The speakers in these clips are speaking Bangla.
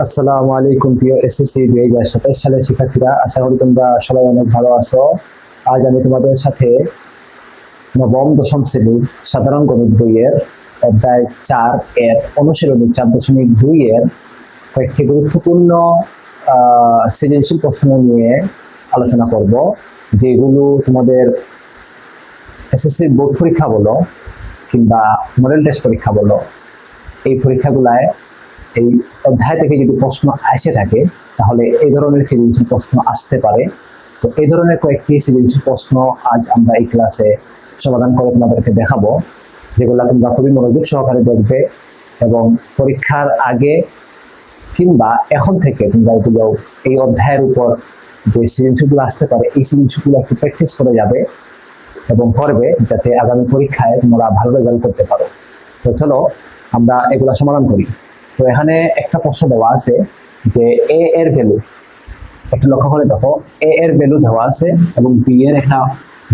আসসালামু আলাইকুম প্রিয় এসএসসি 2027 সালের শিক্ষার্থীরা, আশা করি তোমরা সবাই অনেক ভালো আছো। আজ আমি তোমাদের সাথে নবম দশম শ্রেণীর সাধারণ গণিত বইয়ের অধ্যায় 4 এর অনুশীলনী 4.2 এর কয়েকটি গুরুত্বপূর্ণ সৃজনশীল প্রশ্ন নিয়ে আলোচনা করব, যেগুলো তোমাদের এসএসসি বোর্ড পরীক্ষা বলো কিংবা মডেল টেস্ট পরীক্ষা বলো, এই পরীক্ষাগুলায় এই অধ্যায় থেকে যদি প্রশ্ন আসে থাকে তাহলে এই ধরনের সৃজনশীল প্রশ্ন আসতে পারে। তো এই ধরনের কয়েকটি সৃজনশীল প্রশ্ন আজ আমরা এই ক্লাসে সমাধান করে তোমাদেরকে দেখাবো, যেগুলো তোমরা খুবই মনোযোগ সহকারে দেখবে এবং পরীক্ষার আগে কিংবা এখন থেকে তোমরা এগুলো এই অধ্যায়ের উপর যে সৃজনশীলগুলো আসতে পারে এই সৃজনশীলগুলো একটু প্র্যাকটিস করে যাবে এবং করবে, যাতে আগামী পরীক্ষায় তোমরা ভালো রেজাল্ট করতে পারো। তো চলো আমরা এগুলা সমাধান করি। তো এখানে একটা প্রশ্ন দেওয়া আছে যে এ এর ভ্যালু, একটু লক্ষ্য করে দেখো, এ এর ভ্যালু দেওয়া আছে এবং বি এর একটা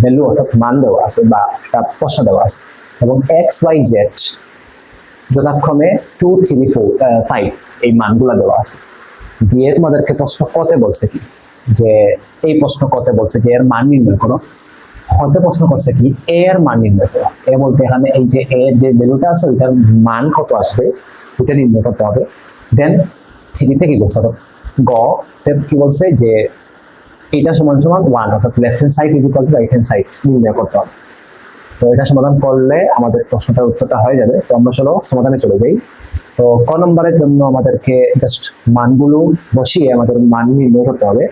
ভ্যালু অর্থাৎ মান দেওয়া আছে বা একটা প্রশ্ন দেওয়া আছে এবং এক্স ওয়াই জেড যথাক্রমে 2, 3, 4, 5 এই মানগুলো দেওয়া আছে। দিয়ে তোমাদেরকে প্রশ্ন কতে বলছে কি, যে এই প্রশ্ন কতে বলছে যে এর মান নির্ণয় করো। হতে প্রশ্ন করছে কি এ এর মান নির্ণয় করো। এ বলতে এখানে এই যে এ এর যে ভ্যালুটা আছে ওইটার মান কত আসবে ওইটা নির্ণয় করতে হবে। দেন থ্রিতে কি বলছে, গ কি বলছে যে এটা সমান সমান 1 অর্থাৎ left hand side is equal two right hand side নির্ণয় করতে হবে। তো এটা সমাধান করলে আমাদের প্রশ্নটার উত্তরটা হয়ে যাবে। তো আমরা চলো সমাধানে চলে যাই। তো ক নম্বরের জন্য আমাদেরকে জাস্ট মানগুলো বসিয়ে আমাদের মান নির্ণয় করতে হবে।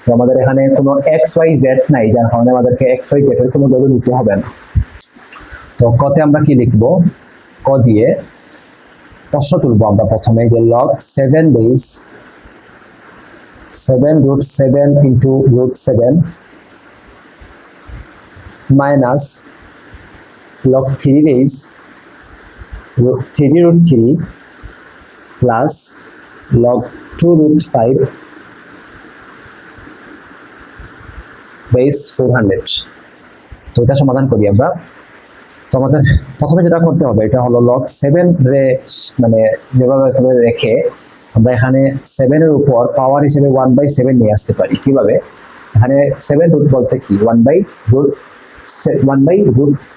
তো আমাদের এখানে কোনো এক্স ওয়াই জেড নাই, যার কারণে আমাদেরকে এক্স ওয়াই জেড এর কোনো ভ্যালু নিতে হবে না। তো কতে আমরা কি লিখবো, ক দিয়ে প্রশ্ন তুলবো আমরা প্রথমে যে log 7 base 7√7 into √7 minus log 3 base 3√3 plus log 2√5 base 400। তো এটা সমাধান করি আমরা। তো আমাদের প্রথমে যেটা করতে হবে এটা হলো log 7 রে মানে যেভাবে রেখে আমরা এখানে 7 এর উপর পাওয়ার হিসেবে 1/7 নিয়ে আসতে পারি। কিভাবে, এখানে 7 রুট বলতে কি 1/√,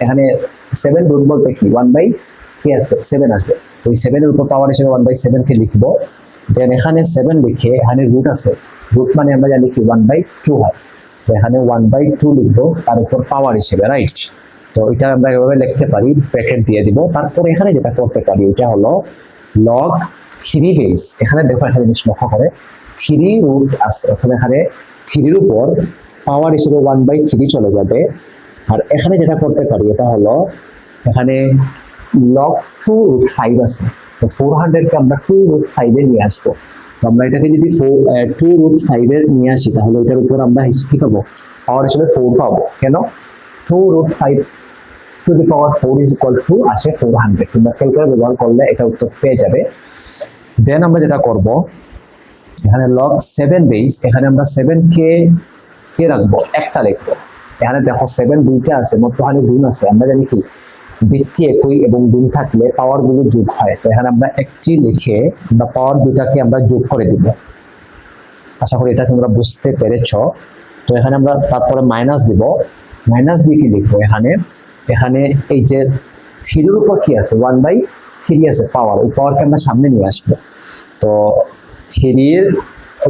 এখানে 7 রুট বলতে কি 1/, কি আসবে 7 আসবে। তো এই 7 এর উপর পাওয়ার হিসেবে 1/7 কে লিখবো। দেন এখানে 7 লিখে এখানে রুট আছে, রুট মানে আমরা জানি কি 1/2 হয়। তো এখানে 1/2 লিখবো তার উপর পাওয়ার হিসেবে, রাইট। তো এটা আমরা এভাবে লিখতে পারি, ব্র্যাকেট দিয়ে দিব। তারপর এখানে যেটা করতে পারি এটা হলো log 3 বেস, এখানে দেখো একটা জিনিস লক্ষ্য করে 3 রুট আছে, অর্থাৎ এখানে 3 এর উপর পাওয়ার হিসেবে 1/3 চলে যাবে। আর এখানে যেটা করতে পারি এটা হলো এখানে log 2√5 আছে, তো 400 কে আমরা 2√5 এ নিয়ে আসবো। তো আমরা এটাকে যদি 2√5 এর নিয়ে আসি তাহলে এটার উপর আমরা কি পাবো, পাওয়ার হিসেবে 4 পাবো। কেন, 2√5 to the power 4 is equal to আসে 400। তোমরা ক্যালকুলেটর ব্যবহার করলে এটা উত্তর পেয়ে যাবে। দেন আমরা যেটা করব এখানে log 7 বেস, এখানে আমরা 7 কে রাখবো, একটা লিখবো। এখানে দেখো 7 দুইটা আছে, মধ্যখানে গুণ আছে। আমরা জানি কি ভিত্তি একই এবং গুণ থাকলে পাওয়ার গুলো যোগ হয়। তো এখানে আমরা একটি লিখে আমরা পাওয়ার দুটাকে আমরা যোগ করে দিব। আশা করি এটা তোমরা বুঝতে পেরেছো। তো এখানে আমরা তারপরে মাইনাস দিব, মাইনাস দিয়ে কি লিখবো এখানে, এখানে এই যে 3 এর উপর কি আছে 1/3 আছে পাওয়ার, ওই পাওয়ারকে আমরা সামনে নিয়ে আসবো। তো 3 এর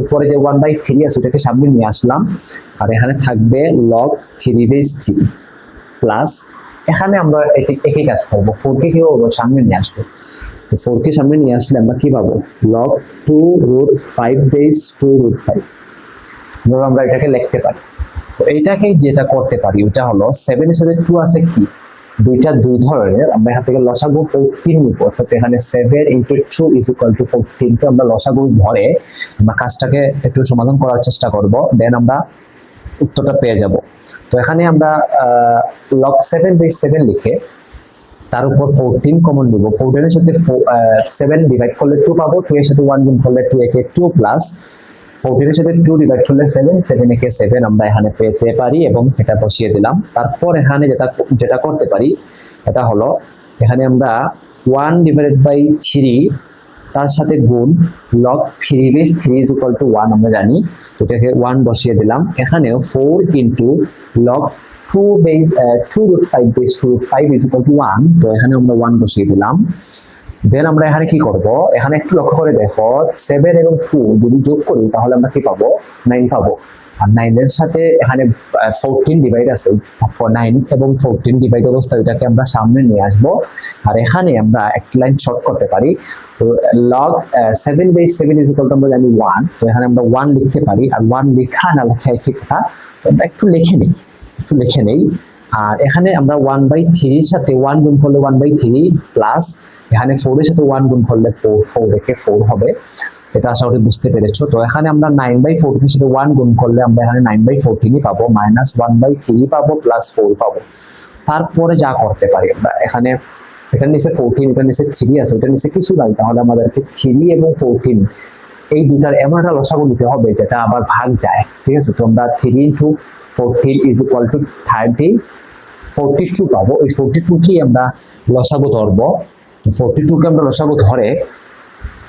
উপরে যে 1/3 আছে ওটাকে সামনে নিয়ে আসলাম। আর এখানে থাকবে log 3 বেস 3 প্লাস এখানে আমরা একই কাজ করবো, 4 কে কেউ সামনে নিয়ে আসবো। তো 4 কে সামনে নিয়ে আসলে আমরা কি পাবো, log 2√5 বেস 2√5। আমরা এটাকে লিখতে পারি। তো এইটাকে যেটা করতে পারি ওটা হলো 7 এর সাথে 2 আছে কি দুইটা দুই ধরনের, আমরা এখান থেকে লসাগু 14 নিব। অর্থাৎ এখানে 7 into 2 is equal to 14 কে আমরা লসাগু ধরে আমরা কাজটাকে একটু সমাধান করার চেষ্টা করব। দেন আমরা উত্তরটা পেয়ে যাব। তো এখানে আমরা log 7/7 লিখে তার উপর 14 কমন নিব। 14 এর সাথে 7 ডিভাইড করলে 2 পাবো, 2 এর সাথে 1 গুণ করলে 2 একে 2 প্লাস 14 এর সাথে 2 ডিভাইড করলে 7, 7 একে 7 আমরা এখানে পেতে পারি এবং এটা বসিয়ে দিলাম। তারপর এখানে যেটা করতে পারি এটা হলো এখানে আমরা 1/3 তার সাথে গুণ log 3 base 3 is equal to 1 আমরা জানি, তো এটাকে 1 বসিয়ে দিলাম। এখানেও 4 into log 2 base 2 root 5 base 2 root 5 is equal to 1, তো এখানে আমরা 1 বসিয়ে দিলাম। দেন আমরা এখানে কি করব, এখানে একটু লক্ষ্য করে দেখো 7 এবং 2 যদি যোগ করি তাহলে আমরা কি পাবো, 9 পাবো। আর 9 এর সাথে এখানে 14 ডিভাইড আছে, 9 এবং 14 ডিভাইড অবস্থা, এটাকে আমরা সামনে নিয়ে আসব। আর এখানে আমরা একটা লাইন শর্ট করতে পারি, log 7 by 7 is equal to আমরা জানি 1, তো এখানে আমরা 1 লিখতে পারি। আর 1 লেখা না লেখা একই কথা, তো আমরা একটু লিখে নেই। আর এখানে আমরা 1/3 এর সাথে 1 গুণ করলে 1/3 প্লাস এখানে 4 এর সাথে 1 গুণ করলে 4 রেখে 4 হবে, এটা আশা করি বুঝতে পেরেছো। তো এখানে আমরা 9/14 এর সাথে 1 গুণ করলে আমরা এখানে 9/14 পাবো, মাইনাস 1/3 পাবো, প্লাস 4 পাবো। তারপরে যা করতে পারি আমরা এখানে, এটার নিচে 14, এটার নিচে 3 আছে, এটার নিচে কিছু নাই, তাহলে আমাদেরকে 3 এবং 14 এই দুটার এমন একটা লসাগু নিতে হবে যেটা আবার ভাগ যায়, ঠিক আছে। তো আমরা 3 ইন্টু 14 ইজ ইকুয়াল টু 42 পাবো। ওই 42 কি আমরা লসাগু ধরবো, 42 কে আমরা লসাগু ধরে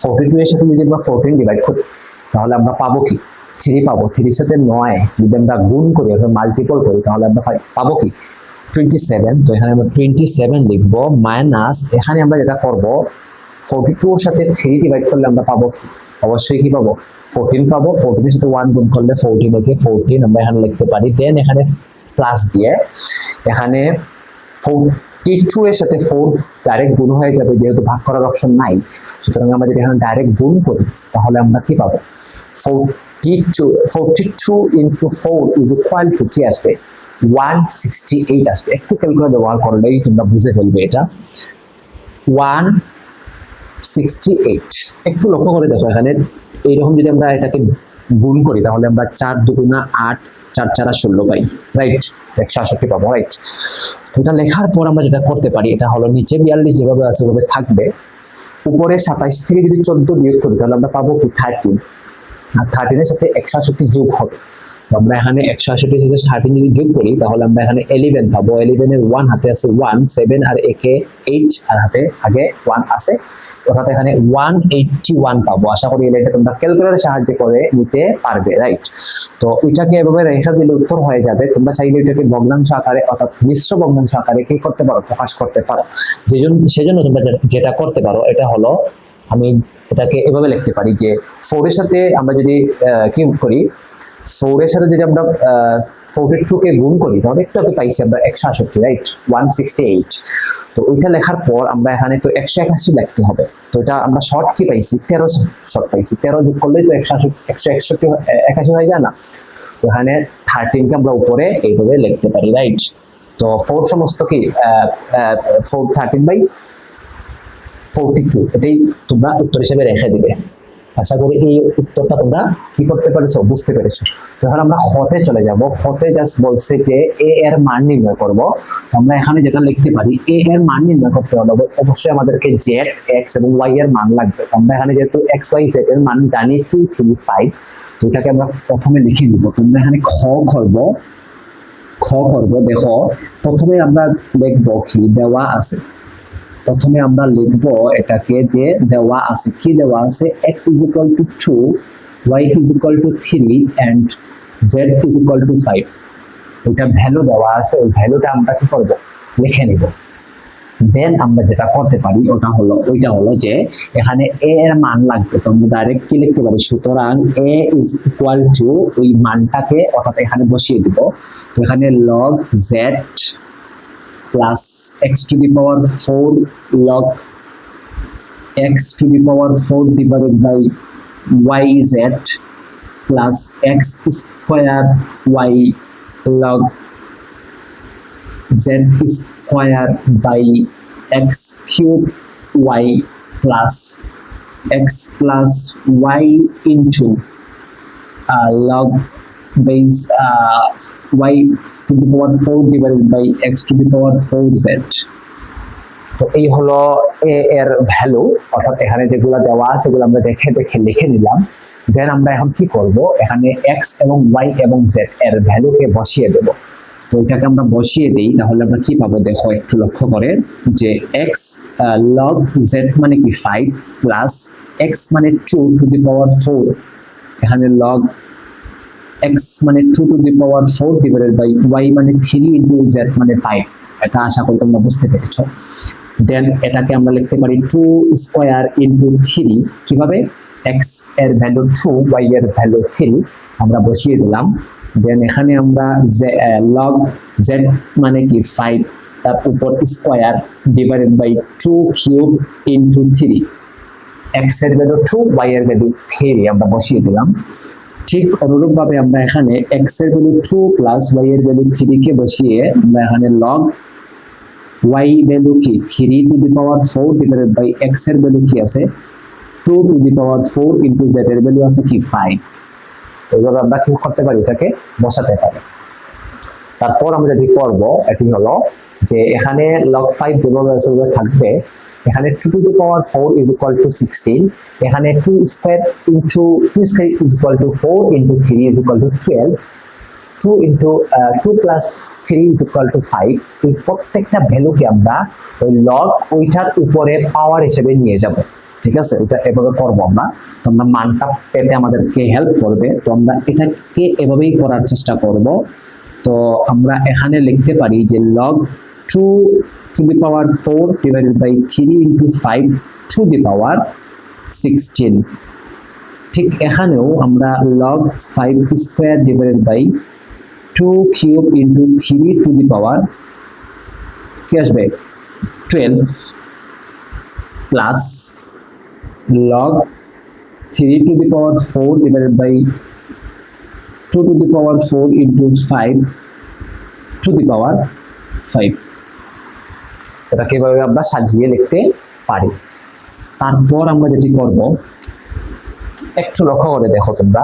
42 এর সাথে যদি আমরা 14 ডিভাইড করি তাহলে আমরা পাবো কি, 3 পাবো। 3 এর সাথে 9 যদি আমরা গুণ করি অথবা মাল্টিপল করি তাহলে আমরা পাবো কি, 27। তো এখানে আমরা 27 লিখবো, মাইনাস এখানে আমরা যেটা করব 42 এর সাথে 3 ডিভাইড করলে আমরা পাবো কি, অবশ্যই কি পাবো, 14 পাবো। 14 এর সাথে 1 গুণ করলে 14 লিখে 14 আমরা এখানে লিখতে পারি। দেন এখানে প্লাস দিয়ে এখানে 42 এর সাথে 4 ডাইরেক্ট গুণ হয়ে যাবে, যেহেতু ভাগ করার অপশন নাই, সুতরাং আমরা যদি এখানে ডাইরেক্ট গুণ করি তাহলে আমরা কি পাবো, 42 ইন্টু 4 ইজ ইকুয়াল টু কি আসবে, 168 আসবে। একটু ক্যালকুলেটর ব্যবহার করলেই তোমরা বুঝে ফেলবে এটা, 168। একটু লক্ষ্য করে দেখো এখানে এইরকম যদি আমরা এটাকে গুণ করি তাহলে আমরা 4 দুগুণা 8, 4 4 16 পাই, রাইট, 168 পাবো, রাইট। এটা লেখার পর আমরা যেটা করতে পারি, এটা হলো নিচে 42 যেভাবে আছে ওভাবে থাকবে, উপরে 27 থেকে যদি 14 বিয়োগ করি তাহলে আমরা পাবো কি 13, আর 13 এর সাথে 168 যোগ হবে। তো আমরা এখানে 168 এর সাথে 13 যদি যোগ করি তাহলে আমরা এখানে 11 পাবো। 11 এর 1 হাতে আছে 1, 7 আর একে 8 আর হাতে আগে 1 আছে, অর্থাৎ এখানে 181 পাবো। আশা করি এটা তোমরা ক্যালকুলেটরের সাহায্যে করে নিতে পারবে, রাইট। তো এটাকে এভাবে রেখা দিলে উত্তর হয়ে যাবে। তোমরা চাইলে এটাকে ভগ্নাংশ আকারে অর্থাৎ মিশ্র ভগ্নাংশ আকারে কি করতে পারো, প্রকাশ করতে পারো। সেজন্য তোমরা যেটা করতে পারো এটা হলো, আমি এটাকে এভাবে লিখতে পারি যে 4 এর সাথে আমরা যদি কি করি, 4 এর সাথে যদি আমরা 42 কে গুণ করি তাহলে একটু পাইছি আমরা 168, রাইট, 168। তো ওইটা লেখার পর আমরা এখানে তো 181 লিখতে হবে। তো এটা আমরা শর্ট কি পাইছি, 13 শর্ট পাইছি, 13 যোগ করলে তো 181 হয়ে যায় না। তো এখানে 13 কে আমরা উপরে এইভাবে লিখতে পারি, রাইট। তো 4 সমস্ত কি 13/42, এটাই তোমরা উত্তর হিসেবে রেখে দিবে। আশা করি এই উত্তরটা তোমরা কি করতে পেরেছো, বুঝতে পেরেছো। এখন আমরা হতে চলে যাব। হতে জাস্ট বলছে যে এ এর মান নির্ণয় করব। আমরা এখানে যেটা লিখতে পারি, এ এর মান নির্ণয় করতে হলে অবশ্যই আমাদেরকে জেড, এক্স এবং ওয়াই এর মান লাগবে। আমরা এখানে যেহেতু এক্স ওয়াই জেড এর মান জানি 2 3 5, তো এটাকে আমরা প্রথমে লিখে নিব। তোমরা এখানে খ করব। দেখো প্রথমে আমরা লিখবো কি দেওয়া আছে, প্রথমে আমরা লিখব এটাকে যে দেওয়া আছে, কি দেওয়া আছে, x is equal to 2, y is equal to 3 and z is equal to 5। ওটা ভ্যালু দেওয়া আছে, ওই ভ্যালুটা আমরা কি করব, লিখে নিব। দেন আমরা যেটা করতে পারি ওইটা হলো যে এখানে a এর মান লাগবে। তো আমরা ডাইরেক্ট কি লিখতে পারি, সুতরাং a is equal to ওই মানটাকে অর্থাৎ এখানে বসিয়ে দিব। তো এখানে log z plus x to the power 4 log x to the power 4 divided by yz plus x square y log z square by x cube y plus x plus y into log base y to the power 4 divided by x to the power 4z। তো এই হলো a এর ভ্যালু, অর্থাৎ এখানে যেগুলো দেওয়া আছে সেগুলো আমরা দেখে লিখে নিলাম। দেন আমরা এখন কি করব, এখানে x এবং y এবং z এর ভ্যালুকে বসিয়ে দেব। তো এটাকে আমরা বসিয়ে দেই তাহলে আমরা কি পাবো, দেখো একটু লক্ষ্য করে যে x log z মানে কি 5 প্লাস x মানে 2 টু দি পাওয়ার 4, এখানে log x মানে 2 to the power 4 divided by y মানে 3 ইনটু z মানে 5। এটা আশা করি তোমরা বুঝতে পেরেছো। দেন এটাকে আমরা লিখতে পারি 2 স্কয়ার ইনটু 3, কিভাবে x এর ভ্যালু 2 y এর ভ্যালু 3 আমরা বসিয়ে দিলাম। দেন এখানে আমরা log z মানে কি 5 তার উপর square divided by 2 cube into 3, x এর ভ্যালু 2 y এর ভ্যালু 3 আমরা বসিয়ে দিলাম। ঠিক অনুরূপভাবে আমরা এখানে x এর ভ্যালু 2 প্লাস y এর ভ্যালু 3 কে বসিয়ে আমরা এখানে log y ভ্যালু কি 3 to the power 4 divided by x এর ভ্যালু কি আছে 2 to the power 4 into z এর ভ্যালু আছে কি 5। এইভাবে আমরা কি করতে পারি, এটাকে বসাতে পারি। তারপর আমরা যেটি করব এটি হলো যে এখানে log 5 যেভাবে আছে ওভাবে থাকবে, এখানে 2 to the power 4 is equal two 16, এখানে 2 square into 2 square is equal two 4 into 3 is equal two 12, 2 into 2 plus 3 is equal two 5। এই প্রত্যেকটা ভ্যালুকে আমরা ওই log ওইটার উপরে পাওয়ার হিসেবে নিয়ে যাব, ঠিক আছে? এটা এভাবে করব আমরা, তো আমরা মানটা পেতে আমাদেরকে হেল্প করবে। তো আমরা এটাকে এভাবেই করার চেষ্টা করব। তো আমরা এখানে লিখতে পারি যে log 2 to the power 4 divided by 3 into 5 to the power 16। ঠিক এখানেও আমরা log 5 square divided by 2 cube into 3 to the power কি আসবে 12 plus log 3 to the power 4 divided by 2 to the power 4 into 5 to the power 5। এটা কিভাবে আমরা সাজিয়ে লিখতে পারি। তারপর আমরা যেটি করব একটু লক্ষ্য করে দেখো তোমরা,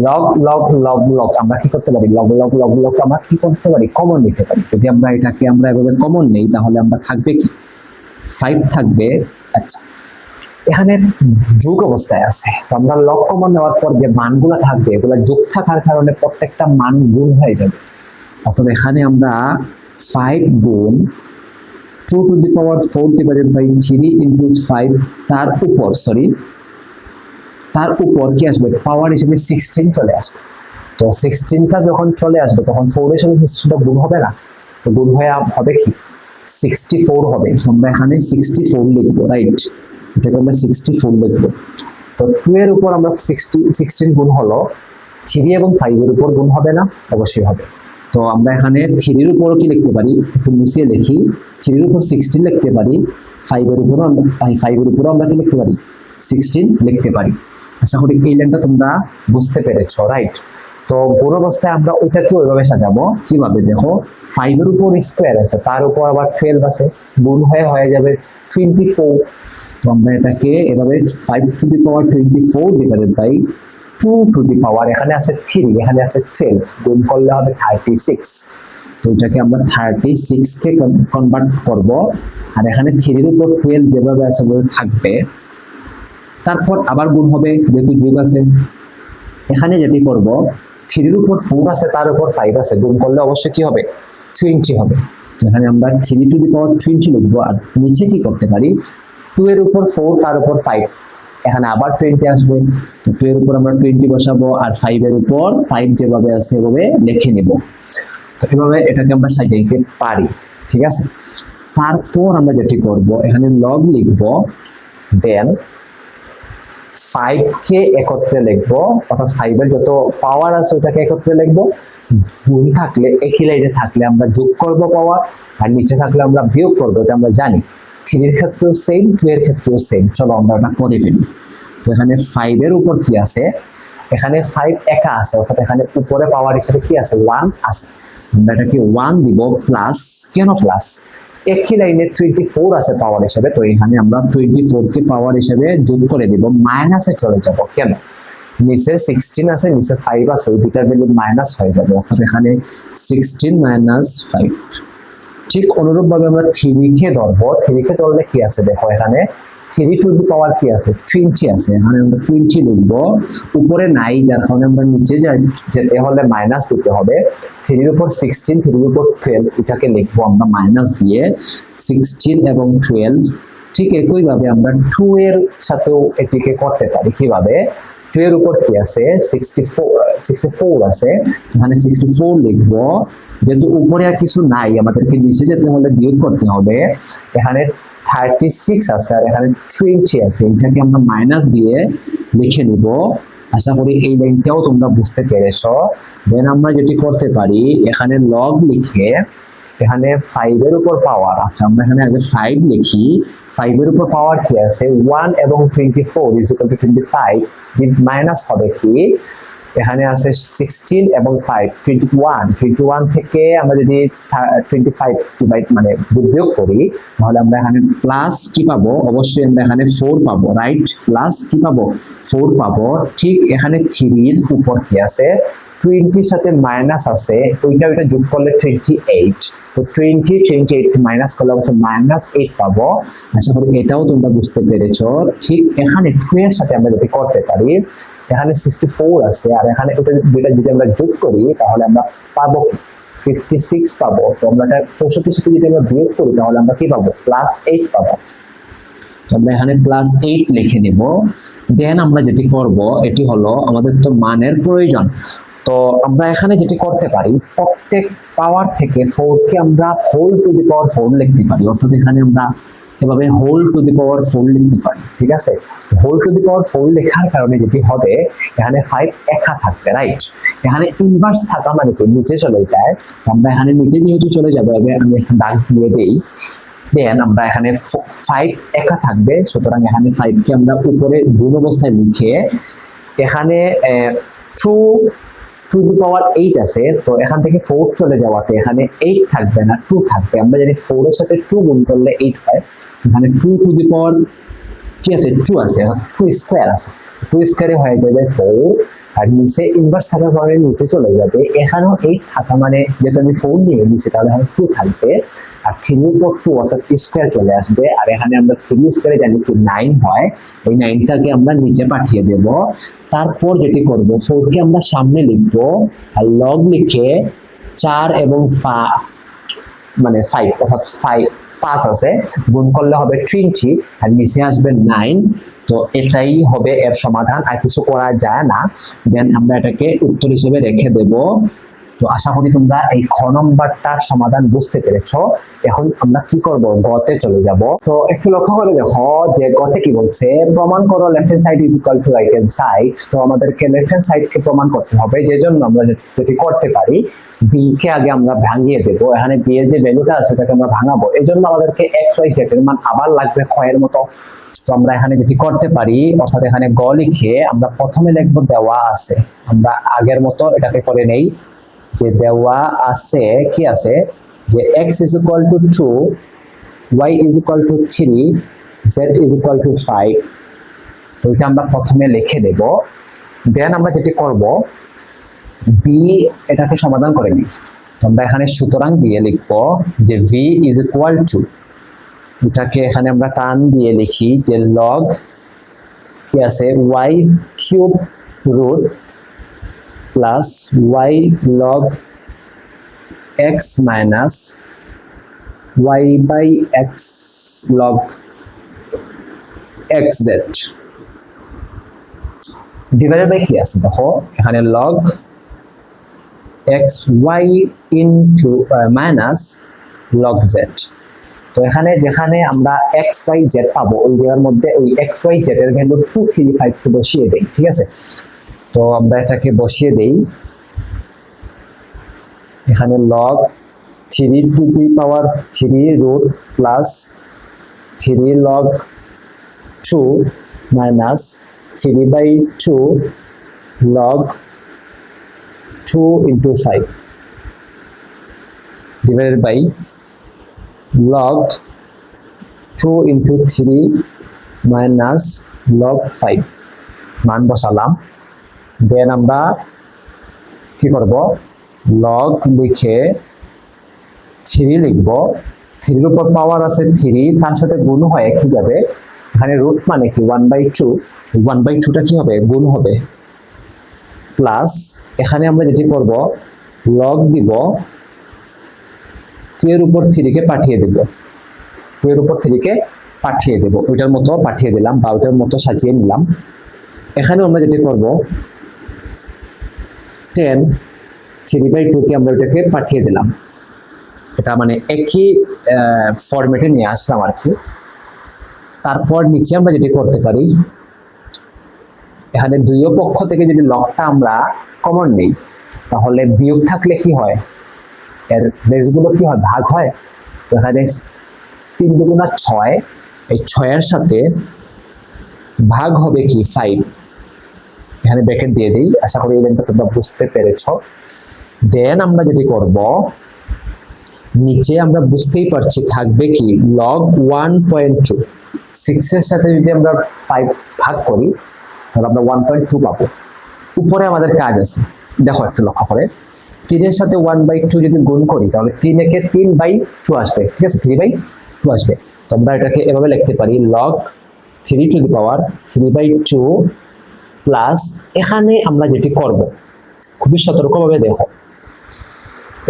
log log log log আমরা কি করতে পারি, log log log log আমরা কি করতে পারি, কমন নিতে পারি। যদি আমরা এটাকে আমরা এভাবে কমন নেই তাহলে আমরা থাকবে কি 5 থাকবে। আচ্ছা, এখানে যোগ অবস্থায় আছে, তো আমরা লগ কমন নেওয়ার পর যে মানগুলো থাকবে এগুলো যোগ থাকার কারণে প্রত্যেকটা মান গুণ হয়ে যাবে। অর্থাৎ এখানে আমরা 5 গুণ 2 to the power 4 divided by 3 into 5 তার উপর কি আসবে পাওয়ার হিসেবে 16 চলে আসবে। তো 16টা যখন চলে আসবে তখন 4 এর সাথে 16টা গুণ হবে না, তো গুণ হয়ে হবে কি 64 হবে। আমরা এখানে 64 লিখব, রাইট? এটাকে আমরা 64 লিখব। তো 2 এর উপর আমরা 16 গুণ হলো, 3 এবং 5 এর উপর গুণ হবে না? অবশ্যই হবে। তো আমরা এখানে 3 এর উপর কি লিখতে পারি, একটু মুছিয়ে লিখি, 3 এর উপর 16 লিখতে পারি, 5 এর উপর আমরা কি লিখতে পারি 16 লিখতে পারি। আশা করি এই লাইনটা তোমরা বুঝতে পেরেছো, রাইট? তো গুণ অবস্থায় আমরা ওইটাকে ওইভাবে সাজাবো, কিভাবে দেখো 5 এর উপর স্কয়ার আছে, তার উপর আবার 12 আছে, গুণ হয়ে যাবে 24। তো আমরা এটাকে এভাবে 5 to the power 24 divided by 2 to the power, এখানে আছে 3 এখানে আছে 12, গুণ করলে হবে 36। তো এটাকে আমরা 36 কে কনভার্ট করব, আর এখানে 3 এর উপর 12 যেভাবে আছে ওভাবে থাকবে। তারপর আবার গুণ হবে, যেহেতু যোগ আছে। এখানে যেটি করব 3 এর উপর 4 আছে, তার উপর 5 আছে, গুণ করলে অবশ্যই কি হবে 20 হবে। এখানে আমরা 3 টু দি পাওয়ার 20 লিখবো, আর নিচে কি করতে পারি 2 এর উপর 4 তার উপর 5, এখানে আবার 20 আসবে। 2 এর উপর আমরা 20 বসাবো, আর 5 এর উপর 5 যেভাবে আছে এভাবে লিখে নেব। তো এভাবে এটাকে আমরা সাজাইতে পারি, ঠিক আছে? তারপর আমরা যেটি করব এখানে লগ লিখব, দেন 5 কে একত্রে লিখবো, অর্থাৎ 5 এর যত পাওয়ার আছে ওটাকে একত্রে লিখবো। গুণ থাকলে একই লাইনে থাকলে আমরা যোগ করব পাওয়ার, আর নিচে থাকলে আমরা বিয়োগ করবো, এটা আমরা জানি। 3 এর ক্ষেত্রেও সেম, 2 এর ক্ষেত্রেও সেম। চলো আমরা এটা করে ফেলি। তো এখানে 5 এর উপর কি আছে, এখানে 5 একা আছে, অর্থাৎ এখানে উপরে পাওয়ার হিসেবে কি আছে 1 আছে, আমরা এটাকে 1 দিব প্লাস, কেন প্লাস, একই লাইনে 24 আছে পাওয়ার হিসেবে, তো এখানে আমরা 24 কে পাওয়ার হিসেবে যোগ করে দিব, মাইনাসে চলে যাব, কেন নিচে 16 আছে নিচে 5 আছে, ওই দুটার ভ্যালু মাইনাস হয়ে যাবে, অর্থাৎ এখানে 16 মাইনাস 5। ঠিক অনুরূপভাবে আমরা 3 কে ধরবো, 3 কে ধরলে কি আছে দেখো, এখানে 3 টু দি পাওয়ার কি আছে 20 আছে, এখানে আমরা 20 লিখবো, উপরে নাই যার কারণে আমরা নিচে যেতে হলে মাইনাস দিতে হবে। 3 এর উপর 16, 3 এর উপর 12, এটাকে লিখবো আমরা মাইনাস দিয়ে, 16 এবং 12 ঠিক একইভাবে আমরা 2 এর সাথেও এটিকে করতে পারি। কিভাবে? 2 এর উপর কি আছে? 64 আছে, এখানে 64 লিখবো। যেহেতু উপরে আর কিছু নাই, আমাদেরকে নিচে যেতে হলে বিয়োগ করতে হবে। এখানে 36 আছে আর এখানে 20 আছে, এটাকে আমরা মাইনাস দিয়ে লিখে নিব। আশা করি এই লাইনটাও তোমরা বুঝতে পেরেছো। দেন আমরা যেটি করতে পারি, এখানে লগ লিখে এখানে 5 এর উপর পাওয়ার, আচ্ছা আমরা এখানে আগে 5 লিখি। 5 এর উপর পাওয়ার কি আছে? 1 এবং 24 ইজ ইকুয়াল টু 25। মাইনাস হবে কি? এখানে আছে 16 এবং 5 21 থেকে আমরা যদি 25 ডিভাইড মানে বিয়োগ করি, তাহলে আমরা এখানে প্লাস কি পাবো? অবশ্যই আমরা এখানে 4 পাবো, রাইট? প্লাস কি পাবো? 4 পাবো। ঠিক এখানে 3 এর উপর কি আছে? 20 সাথে মাইনাস আছে, ওইটা যোগ করলে 28। তো 28 মাইনাস করলে অবশ্যই -8 পাবো। আশা করি এটাও তোমরা বুঝতে পেরেছো। ঠিক এখানে 2 এর সাথে আমরা যদি করতে পারি, এখানে 64 আছে আর এখানে এটা দুইটা যদি আমরা যোগ করি তাহলে আমরা পাবো 56 পাবো। তো আমরা 64 সাথে যদি আমরা বিয়োগ করি তাহলে আমরা কি পাবো? +8 পাবো। তো আমরা এখানে +8 লিখে নিব। দেন আমরা যেটি করব, এটি হলো আমাদের তো মানের প্রয়োজন। তো আমরা এখানে যেটি করতে পারি, প্রত্যেক পাওয়ার থেকে 4 কে আমরা হোল টু দি পাওয়ার 4 লিখতে পারি। অর্থাৎ এখানে আমরা এভাবে হোল টু দি পাওয়ার 4 লিখতে পারি, ঠিক আছে? হোল টু দি পাওয়ার 4 লেখার কারণে যেটি হবে, এখানে 5 একা থাকবে, রাইট? এখানে ইনভার্স থাকা মানে কি নিচে চলে যায়। আমরা এখানে নিচে যেহেতু চলে যাবে, আমি একটা দাগ দিয়ে দেই। দেন আমরা এখানে 5 একা থাকবে, সুতরাং এখানে 5 কে আমরা উপরে গুণ অবস্থায় লিখে এখানে 2 টু দি পাওয়ার 8 আছে, তো এখান থেকে 4 চলে যাওয়াতে এখানে 8 থাকবে না, 2 থাকবে। আমরা জানি 4 এর সাথে 2 গুণ করলে 8 হয়। এখানে 2 টু দি পাওয়ার কি আছে? 2 আছে, 2 স্কয়ার আছে। 2 স্কয়ারে হয়ে যাবে 4, আর নিচে ইনভার্স থাকার কারণে নিচে চলে যাবে। এখানেও 8 থাকা মানে যেহেতু আমি 4 নিয়ে নিচে, তাহলে এখানে 2 থাকবে। আর 3 এর উপর 2 অর্থাৎ স্কয়ার চলে আসবে। আর এখানে আমরা 3 স্কয়ারে জানি কি 9 হয়, ওই 9টাকে আমরা নিচে পাঠিয়ে দেব। তারপর যেটি করব, 4 কে আমরা সামনে লিখব আর লগ লিখে 4 এবং 5 অর্থাৎ 5 আছে, গুণ করলে হবে 20 আর নিচে আসবে 9। তো এটাই হবে এর সমাধান, আর কিছু করা যায় না। দেন আমরা এটাকে উত্তর হিসেবে রেখে দেব। তো আশা করি তোমরা এই খ নম্বরটার সমাধান বুঝতে পেরেছো। এখন আমরা কি করব? গতে চলে যাব। তো একটু লক্ষ্য করে দেখো যে গতে কি বলছে, প্রমাণ করো left hand side is equal two right hand side. তো আমাদেরকে লেফট হ্যান্ড সাইডকে প্রমাণ করতে হবে, যে জন্য আমরা যেটি করতে পারি, বি কে আগে আমরা ভাঙিয়ে দেব। এখানে বি এর যে ভ্যালুটা আছে সেটাকে আমরা ভাঙাবো, এই জন্য আমাদেরকে এক্স ওয়াই জেড এর মান আবার লাগবে ক্ষয়ের মতো। তো আমরা এখানে যেটি করতে পারি, অর্থাৎ এখানে গ লিখে আমরা প্রথমে লিখব দেওয়া আছে। আমরা আগের মতো এটাকে করে নেই, যে দেওয়া আছে কি আছে, যে x is equal to 2, y is equal to 3, z is equal to 5। তো এটা আমরা প্রথমে লিখে দেব। দেন আমরা যেটি করব, b এটাকে সমাধান করে নিই। আমরা এখানে সুতরাং দিয়ে লিখব যে v is equal to, এটাকে এখানে আমরা টান দিয়ে লিখি যে log কি আছে y cube root plus y log x minus y by x log xz divided by কি আছে দেখো, এখানে log xy into minus log z। তো এখানে যেখানে আমরা xy z পাবো, ওই জায়গার মধ্যে ওই xy z এর ভ্যালু 235 কে বসিয়ে দেই, ঠিক আছে? তো আমরা এটাকে বসিয়ে দেই। এখানে log 3 to the power 3 root plus 3 log 2 minus 3/2 log 2 into 5 divided by log 2 into 3 minus log 5 মান বসালাম। দেন আমরা কি করব, log লিখে 3 লিখব। 3 এর উপর পাওয়ার আছে 3, তার সাথে গুণ হয় কি যাবে, এখানে রুট মানে কি 1/2, 1/2টা কি হবে, গুণ হবে। প্লাস এখানে আমরা যেটি করব, log দিব 2 এর উপর 3 কে পাঠিয়ে দেব, 2 এর উপর 3 কে পাঠিয়ে দেব, ওইটার মতো পাঠিয়ে দিলাম বা ওইটার মতো সাজিয়ে নিলাম। এখানে আমরা যেটা করব 10 3/2 কে আমরা ওইটাকে পাঠিয়ে দিলাম, এটা মানে একই ফরম্যাটে নিয়ে আসলাম আর কি। তারপর নিচে আমরা যেটা করতে পারি, এখানে দুই পক্ষ থেকে যদি লগটা আমরা কমন নেই, তাহলে বিয়োগ থাকলে কি হয়, এর বেসগুলো কি হয়, ভাগ হয়। তো এখানে 3 দুগুণা 6, এই 6 এর সাথে ভাগ হবে কি 5, এখানে ব্র্যাকেট দিয়ে দিই। আশা করি এই লাইনটা তোমরা বুঝতে পেরেছো। দেন আমরা যেটি করব, নিচে আমরা বুঝতেই পারছি থাকবে কি log 1.2, 6 এর সাথে যদি আমরা 5 ভাগ করি তাহলে আমরা 1.2 পাবো। উপরে আমাদের কাজ আছে, দেখো একটু লক্ষ্য করে, 3 এর সাথে 1/2 যদি গুণ করি তাহলে 3 একে 3/2 আসবে, ঠিক আছে, 3/2 আসবে। তো আমরা এটাকে এভাবে লিখতে পারি log 3 to the power 3/2 plus, এখানে আমরা যেটি করব খুবই সতর্কভাবে দেখো,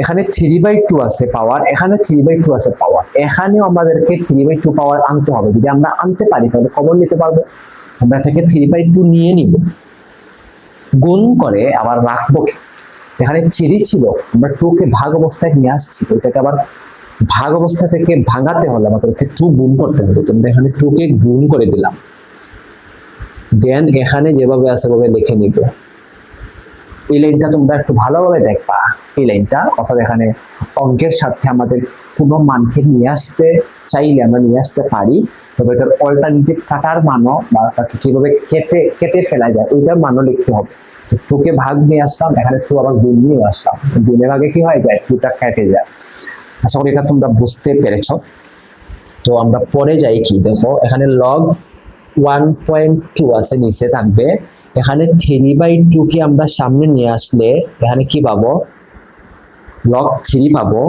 এখানে 3/2 আছে পাওয়ার, এখানে 3/2 আছে পাওয়ার, এখানেও আমাদেরকে 3/2 পাওয়ার আনতে হবে। যদি আমরা আনতে পারি তাহলে কমন নিতে পারবো। আমরা এটাকে 3/2 নিয়ে নিব, গুণ করে আবার রাখবো। এখানে 3 ছিল, আমরা 2 কে ভাগ অবস্থায় নিয়ে আসছি, ওইটাকে আবার ভাগ অবস্থা থেকে ভাঙাতে হলে আমাদেরকে 2 গুণ করতে হবে। তোমরা এখানে 2 কে গুণ করে দিলাম, দেন এখানে যেভাবে আছে সেভাবে লিখে নিব। এই লাইনটা তোমরা একটু ভালোভাবে দেখবা, এই লাইনটা, অর্থাৎ এখানে অঙ্কের সাথে আমাদের কোনো মানকে নিয়ে আসতে চাইলে আমরা নিয়ে আসতে পারি, তবে এটার অল্টারনেটিভ কাটার মানও বা তাকে কিভাবে কেটে ফেলা যায় ওইটার মানও লিখতে হবে। তো 2 কে ভাগ নিয়ে আসলাম, এখানে 2 আবার গুণ নিয়ে আসলাম, গুণের ভাগে কি হয়ে যায়, 2টা কেটে যায়। আশা করি এটা তোমরা বুঝতে পেরেছো। তো আমরা পরে যাই কি, দেখো এখানে log 1.2 আছে, নিচে থাকবে। এখানে 3/2 কে আমরা সামনে নিয়ে আসলে এখানে কি পাবো, log 3 পাবো,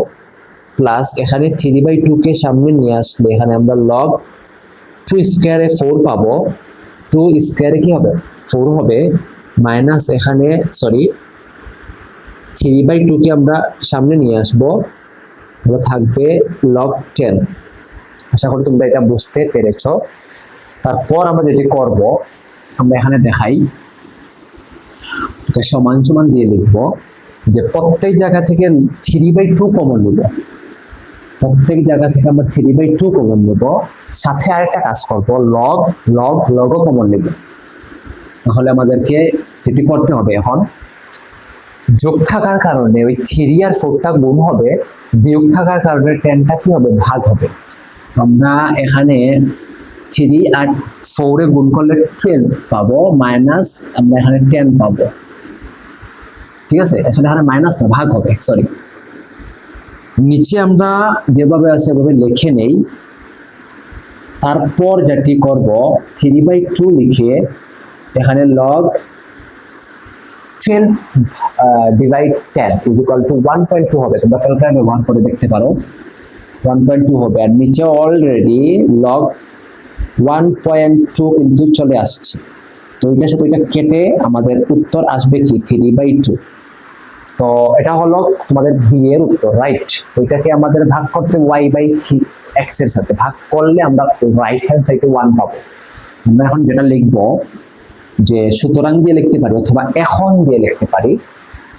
প্লাস এখানে 3/2 কে সামনে নিয়ে আসলে এখানে আমরা log 2 স্কয়ারে 4 পাবো, 2 স্কয়ারে কি হবে 4 হবে, মাইনাস এখানে সরি 3/2 কে আমরা সামনে নিয়ে আসবো, তাহলে থাকবে log 10। আশা করি তোমরা এটা বুঝতে পেরেছো। তারপর আমরা যেটি করব, আমরা এখানে দেখাই, সমান সমান দিয়ে লিখবো যে প্রত্যেক জায়গা থেকে 3/2 কমন নেব, প্রত্যেক জায়গা থেকে আমরা 3/2 কমন নেব, সাথে আরেকটা কাজ করব, লগও কমন নেব। তাহলে আমাদেরকে যেটি করতে হবে, এখন যোগ থাকার কারণে ওই 3 আর 4টা গুণ হবে, বিয়োগ থাকার কারণে 10টা কি হবে, ভাগ হবে। আমরা এখানে 3 আর 4 এ গুণ করলে 12 পাবো, মাইনাস আমরা এখানে 10 পাবো, ঠিক আছে। আসলে এখানে মাইনাস না, ভাগ হবে, সরি। নিচে আমরা যেভাবে আছে সেভাবে লিখে নেই। তারপর যেটি করব, 3/2 লিখে এখানে log 12 divide 10 is equal two 1.2 হবে। তোমরা ক্যালকুলেটর ব্যবহার করে দেখতে পারো, 1.2 হবে। আর নিচে অলরেডি log 1.2 কিন্তু চলে আসছে, তো ওইটার সাথে ওইটা কেটে আমাদের উত্তর আসবে কি 3/2। তো এটা হলো তোমাদের বি এর উত্তর, রাইট। ওইটাকে আমাদের ভাগ করতে y/3 x এর সাথে ভাগ করলে আমরা রাইট হ্যান্ড সাইডে 1 পাবো। আমরা এখন যেটা লিখবো, যে সুতরাং দিয়ে লিখতে পারি অথবা এখন দিয়ে লিখতে পারি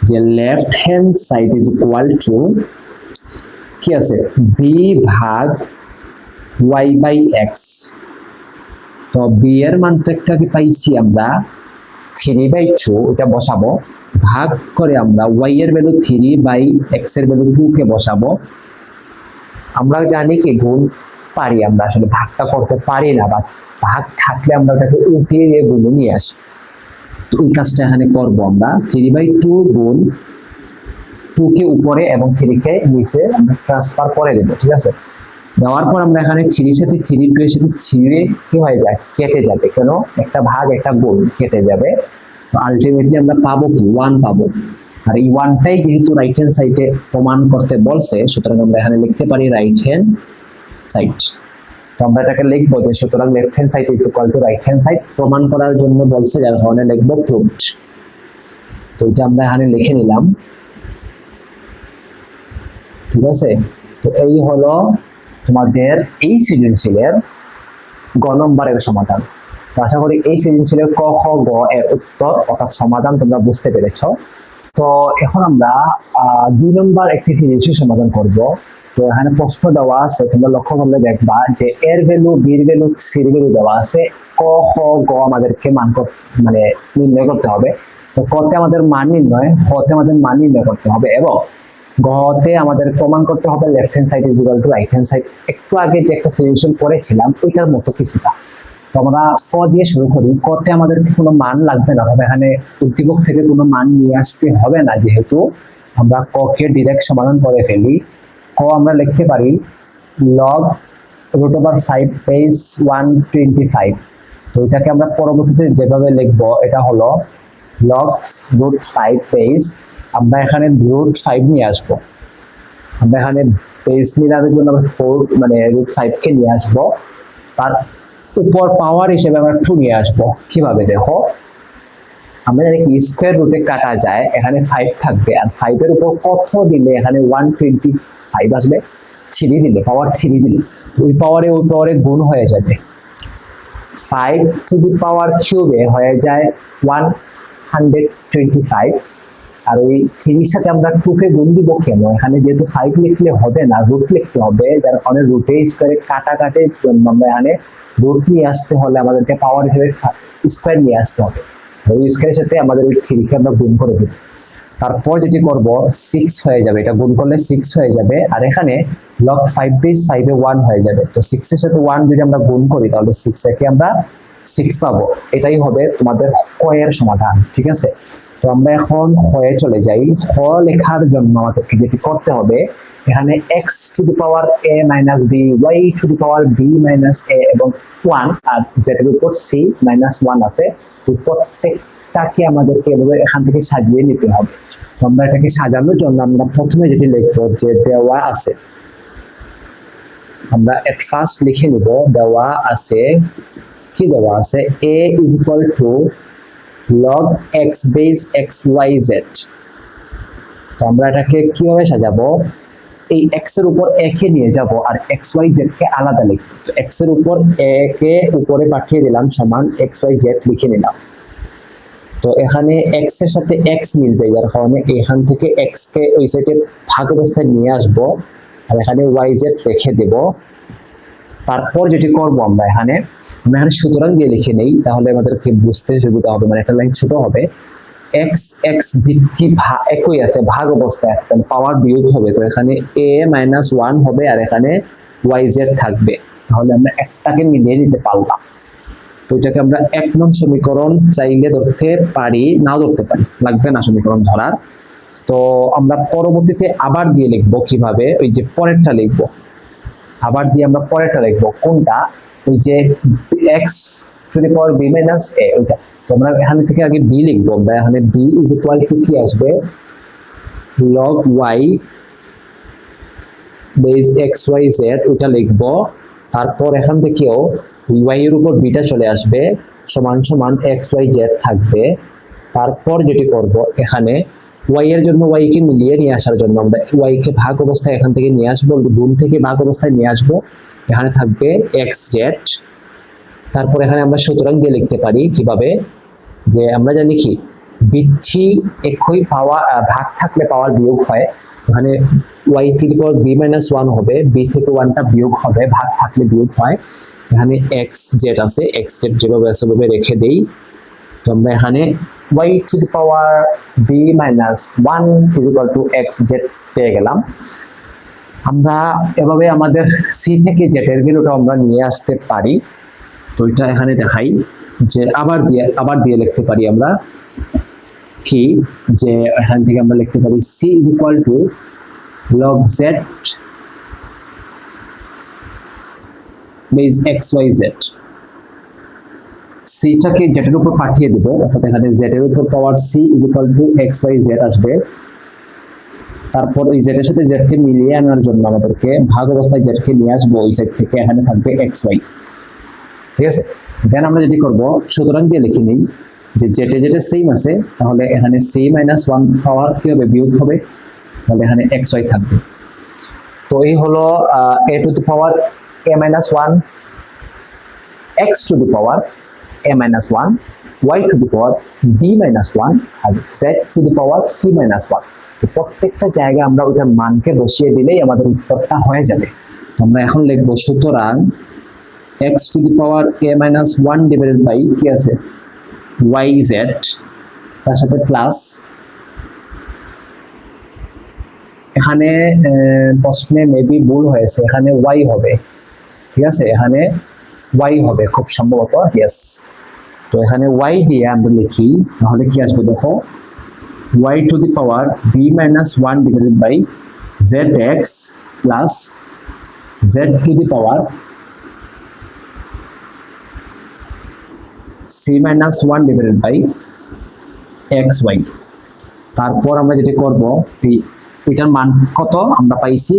যে left hand side is equal two কি আছে, বি ভাগ y/x। তো বি এর মান তো একটাকে পাইছি আমরা 3/2, এটা বসাবো, ভাগ করে আমরা y এর ভ্যালু 3/x এর ভ্যালু 2 কে বসাবো। আমরা জানি কি গুণ পারি, আমরা আসলে ভাগটা করতে পারি না, বা ভাগ থাকলে আমরা ওটাকে উল্টিয়ে দিয়ে গুণে নিয়ে আসি। তো এই কাজটা এখানে করব আমরা, 3/2 গুণ 2 কে উপরে এবং 3 কে নিচে আমরা ট্রান্সফার করে দেব, ঠিক আছে। দেওয়ার পর আমরা এখানে 3 এর সাথে 3 2 এর সাথে 3 কি হয়ে যায়, কেটে যাবে, কেন একটা ভাগ একটা গুণ কেটে যাবে। তো আলটিমেটলি আমরা পাবো কি 1 পাবো। আর এই 1টাই যেহেতু রাইট হ্যান্ড সাইডে প্রমাণ করতে বলছে, সুতরাং আমরা এখানে লিখতে পারি রাইট হ্যান্ড সাইড। তো আমরা এটাকে লিখবো যে সুতরাং left hand side is equal two right hand side, প্রমাণ করার জন্য বলছে, যার কারণে লিখবো প্রুভড। তো এটা আমরা এখানে লিখে নিলাম, ঠিক আছে। তো এই হলো তোমাদের এই সৃজনশীলের গ নম্বরের সমাধান। তো আশা করি এই সৃজনশীলের ক খ গ এর উত্তর অর্থাৎ সমাধান তোমরা বুঝতে পেরেছো। তো এখন আমরা 2 নম্বর একটি সৃজনশীল সমাধান করব। তো এখানে প্রশ্ন দেওয়া আছে, তোমরা লক্ষ্য করলে দেখবা যে এর ভ্যালু, বির ভ্যালু, সির ভ্যালু দেওয়া আছে। ক খ গ আমাদেরকে মানে নির্ণয় করতে হবে। তো কতে আমাদের মান নির্ণয়, খতে আমাদের মান নির্ণয় করতে হবে এবং গতে আমাদের প্রমাণ করতে হবে left hand side is equal two right hand side. একটু আগে যে একটা সলিউশন করেছিলাম ওইটার মতো কিছুটা। তো আমরা ক দিয়ে শুরু করি। কতে আমাদের কোনো মান লাগবে না, তবে এখানে উদ্দীপক থেকে কোনো মান নিয়ে আসতে হবে না, যেহেতু আমরা ক কে ডিরেক্ট সমাধান করে ফেলি। ক আমরা লিখতে পারি লগ √5 বেস 125। তো এটাকে আমরা পরবর্তীতে যেভাবে লিখবো এটা হলো লগ √5 বেস, আমরা এখানে √5 নিয়ে আসবো। আমরা এখানে বেস মিলানোর জন্য আমরা 4 মানে √5 কে নিয়ে আসবো, তার উপর পাওয়ার হিসেবে আমরা 2 নিয়ে আসবো। কিভাবে দেখো, আমরা জানি কি স্কয়ার রুটে কাটা যায়, এখানে 5 থাকবে আর 5 এর উপর কত দিলে এখানে 125 আসবে, 3 দিলে, পাওয়ার 3 দিলে ওই পাওয়ারে গুণ হয়ে যাবে। 5 টু দি পাওয়ার কিউবে হয়ে যায় 125, আর ওই 3 সাথে আমরা 2 কে গুণ দিব কেন, এখানে যেহেতু 5 লিখলে হবে না, রুট লিখতে হবে, যার কারণে রুটে স্কয়ারে কাটাকাটির জন্য আমরা এখানে রুট নিয়ে আসতে হলে আমাদেরকে পাওয়ার হিসেবে স্কয়ার নিয়ে আসতে হবে। ওই স্কয়ারের সাথে আমাদের ওই 3 কে আমরা গুণ করে দেব। তারপর যেটি করব 6 হয়ে যাবে, এটা গুণ করলে 6 হয়ে যাবে, আর এখানে log 5 বেস 5 এ 1 হয়ে যাবে। তো 6 এর সাথে 1 যদি আমরা গুণ করি তাহলে 6 একে আমরা 6 পাবো। এটাই হবে তোমাদের ক এর সমাধান, ঠিক আছে। তো আমরা এখন খয়ে চলে যাই। খ লেখার জন্য আমাদেরকে যেটি করতে হবে, এখানে x to the power a minus b, y to the power b minus a এবং 1, আর z এর উপর c মাইনাস 1 আছে। তো প্রত্যেকটাকে আমাদেরকে এভাবে এখান থেকে সাজিয়ে নিতে হবে। তো আমরা এটাকে সাজানোর জন্য আমরা প্রথমে যেটি লিখবো যে দেওয়া আছে, আমরা এট ফার্স্ট লিখে নিব দেওয়া আছে, কি দেওয়া আছে, a is equal two log x base xyz। তো আমরা এটাকে কিভাবে সাজাবো, এই x এর উপর a কে নিয়ে যাব আর xyz কে আলাদা লিখব। তো x এর উপর a কে উপরে পাঠিয়ে দিলাম সমান xyz লিখে নিলাম। তো এখানে x এর সাথে x মিলবে, যার কারণে এখান থেকে x কে ওই সাইডে ভাগ অবস্থায় নিয়ে আসব আর এখানে yz রেখে দেব। তারপর যেটি করব আমরা এখানে সুতরাং দিয়ে লিখে নেই, তাহলে আমাদেরকে বুঝতে সুবিধা হবে, মানে একটা লাইন ছোট হবে। x ভিত্তি একই আছে, ভাগ অবস্থায় আছে, তাহলে পাওয়ার বিয়োগ হবে। তো এখানে a মাইনাস 1 হবে আর এখানে yz থাকবে, তাহলে আমরা একটাকে মিলিয়ে নিতে পারলাম। তো এটাকে আমরা 1 নং সমীকরণ চাইলে ধরতে পারি, নাও ধরতে পারি, লাগবে না সমীকরণ ধরার। তো আমরা পরবর্তীতে আবার দিয়ে লিখবো। কিভাবে, ওই যে পরেরটা লিখবো, আবার দিয়ে আমরা পরেরটা লিখবো। কোনটা, ওই যে x to the power b minus a, ওইটা। তো আমরা এখান থেকে আগে b লিখবো। আমরা এখানে b ইজ ইকুয়াল টু কি আসবে, log y বেস xyz, ওইটা লিখবো। তারপর এখান থেকেও y এর উপর b টা চলে আসবে, সমান সমান xyz থাকবে। তারপর যেটি করব, এখানে y এর জন্য y কে মিলিয়ে নিয়ে আসার জন্য আমরা y কে ভাগ অবস্থায় এখান থেকে নিয়ে আসবো, গুণ থেকে ভাগ অবস্থায় নিয়ে আসবো, এখানে থাকবে xz। তারপর এখানে আমরা সুতরাং দিয়ে লিখতে পারি। কিভাবে, যে আমরা জানি কি ভিত্তি একই পাওয়ার ভাগ থাকলে পাওয়ার বিয়োগ হয়, এখানে y to the power b minus 1 হবে, b থেকে 1টা বিয়োগ হবে, ভাগ থাকলে বিয়োগ হয়। এখানে xz আছে, xz যেভাবে আছে ওভাবে রেখে দেই। তো আমরা এখানে y to the power b minus 1 is equal two xz পেয়ে গেলাম। আমরা এভাবে আমাদের c থেকে z এর ভ্যালুটা আমরা নিয়ে আসতে পারি। তো এটা এখানে দেখাই যে আবার দিয়ে লিখতে পারি আমরা কি, যে এখান থেকে আমরা লিখতে পারি c is equal two log z base xyz। c টাকে z এর উপর পাঠিয়ে দেব, অর্থাৎ এখানে z এর উপর পাওয়ার c is equal two xyz আসবে। তারপর ওই z এর সাথে z কে মিলিয়ে আনার জন্য আমাদেরকে ভাগ অবস্থায় z কে নিয়ে আসবো, ওই সাইড থেকে এখানে থাকবে xy, ঠিক আছে। দেন আমরা যেটি করব, সুতরাং দিয়ে লিখে নিই যে যেটা সেম আছে, তাহলে এখানে c মাইনাস 1 পাওয়ার কি হবে, বিয়োগ হবে, তাহলে এখানে xy থাকবে। তো এই হলো a to the power a minus 1 x to the power a minus 1, y to the power b minus 1 আর z to the power c minus 1। তো প্রত্যেকটা জায়গায় আমরা ওইটার মানকে বসিয়ে দিলেই আমাদের উত্তরটা হয়ে যাবে। আমরা এখন লিখব সুতরাং x to the power a minus 1 divided by কি আছে yz, তার সাথে প্লাস এখানে প্রশ্নে মেবি ভুল হয়েছে, এখানে y হবে, ঠিক আছে, এখানে y হবে খুব সম্ভবত, ইয়েস। তো এখানে y দিয়ে আমরা লিখি, তাহলে কি আসবে দেখো, y to the power b minus 1 divided by zx plus z to the power c minus 1 divided by xy। তারপর আমরা যেটা করব, এটার মান কত আমরা পাইছি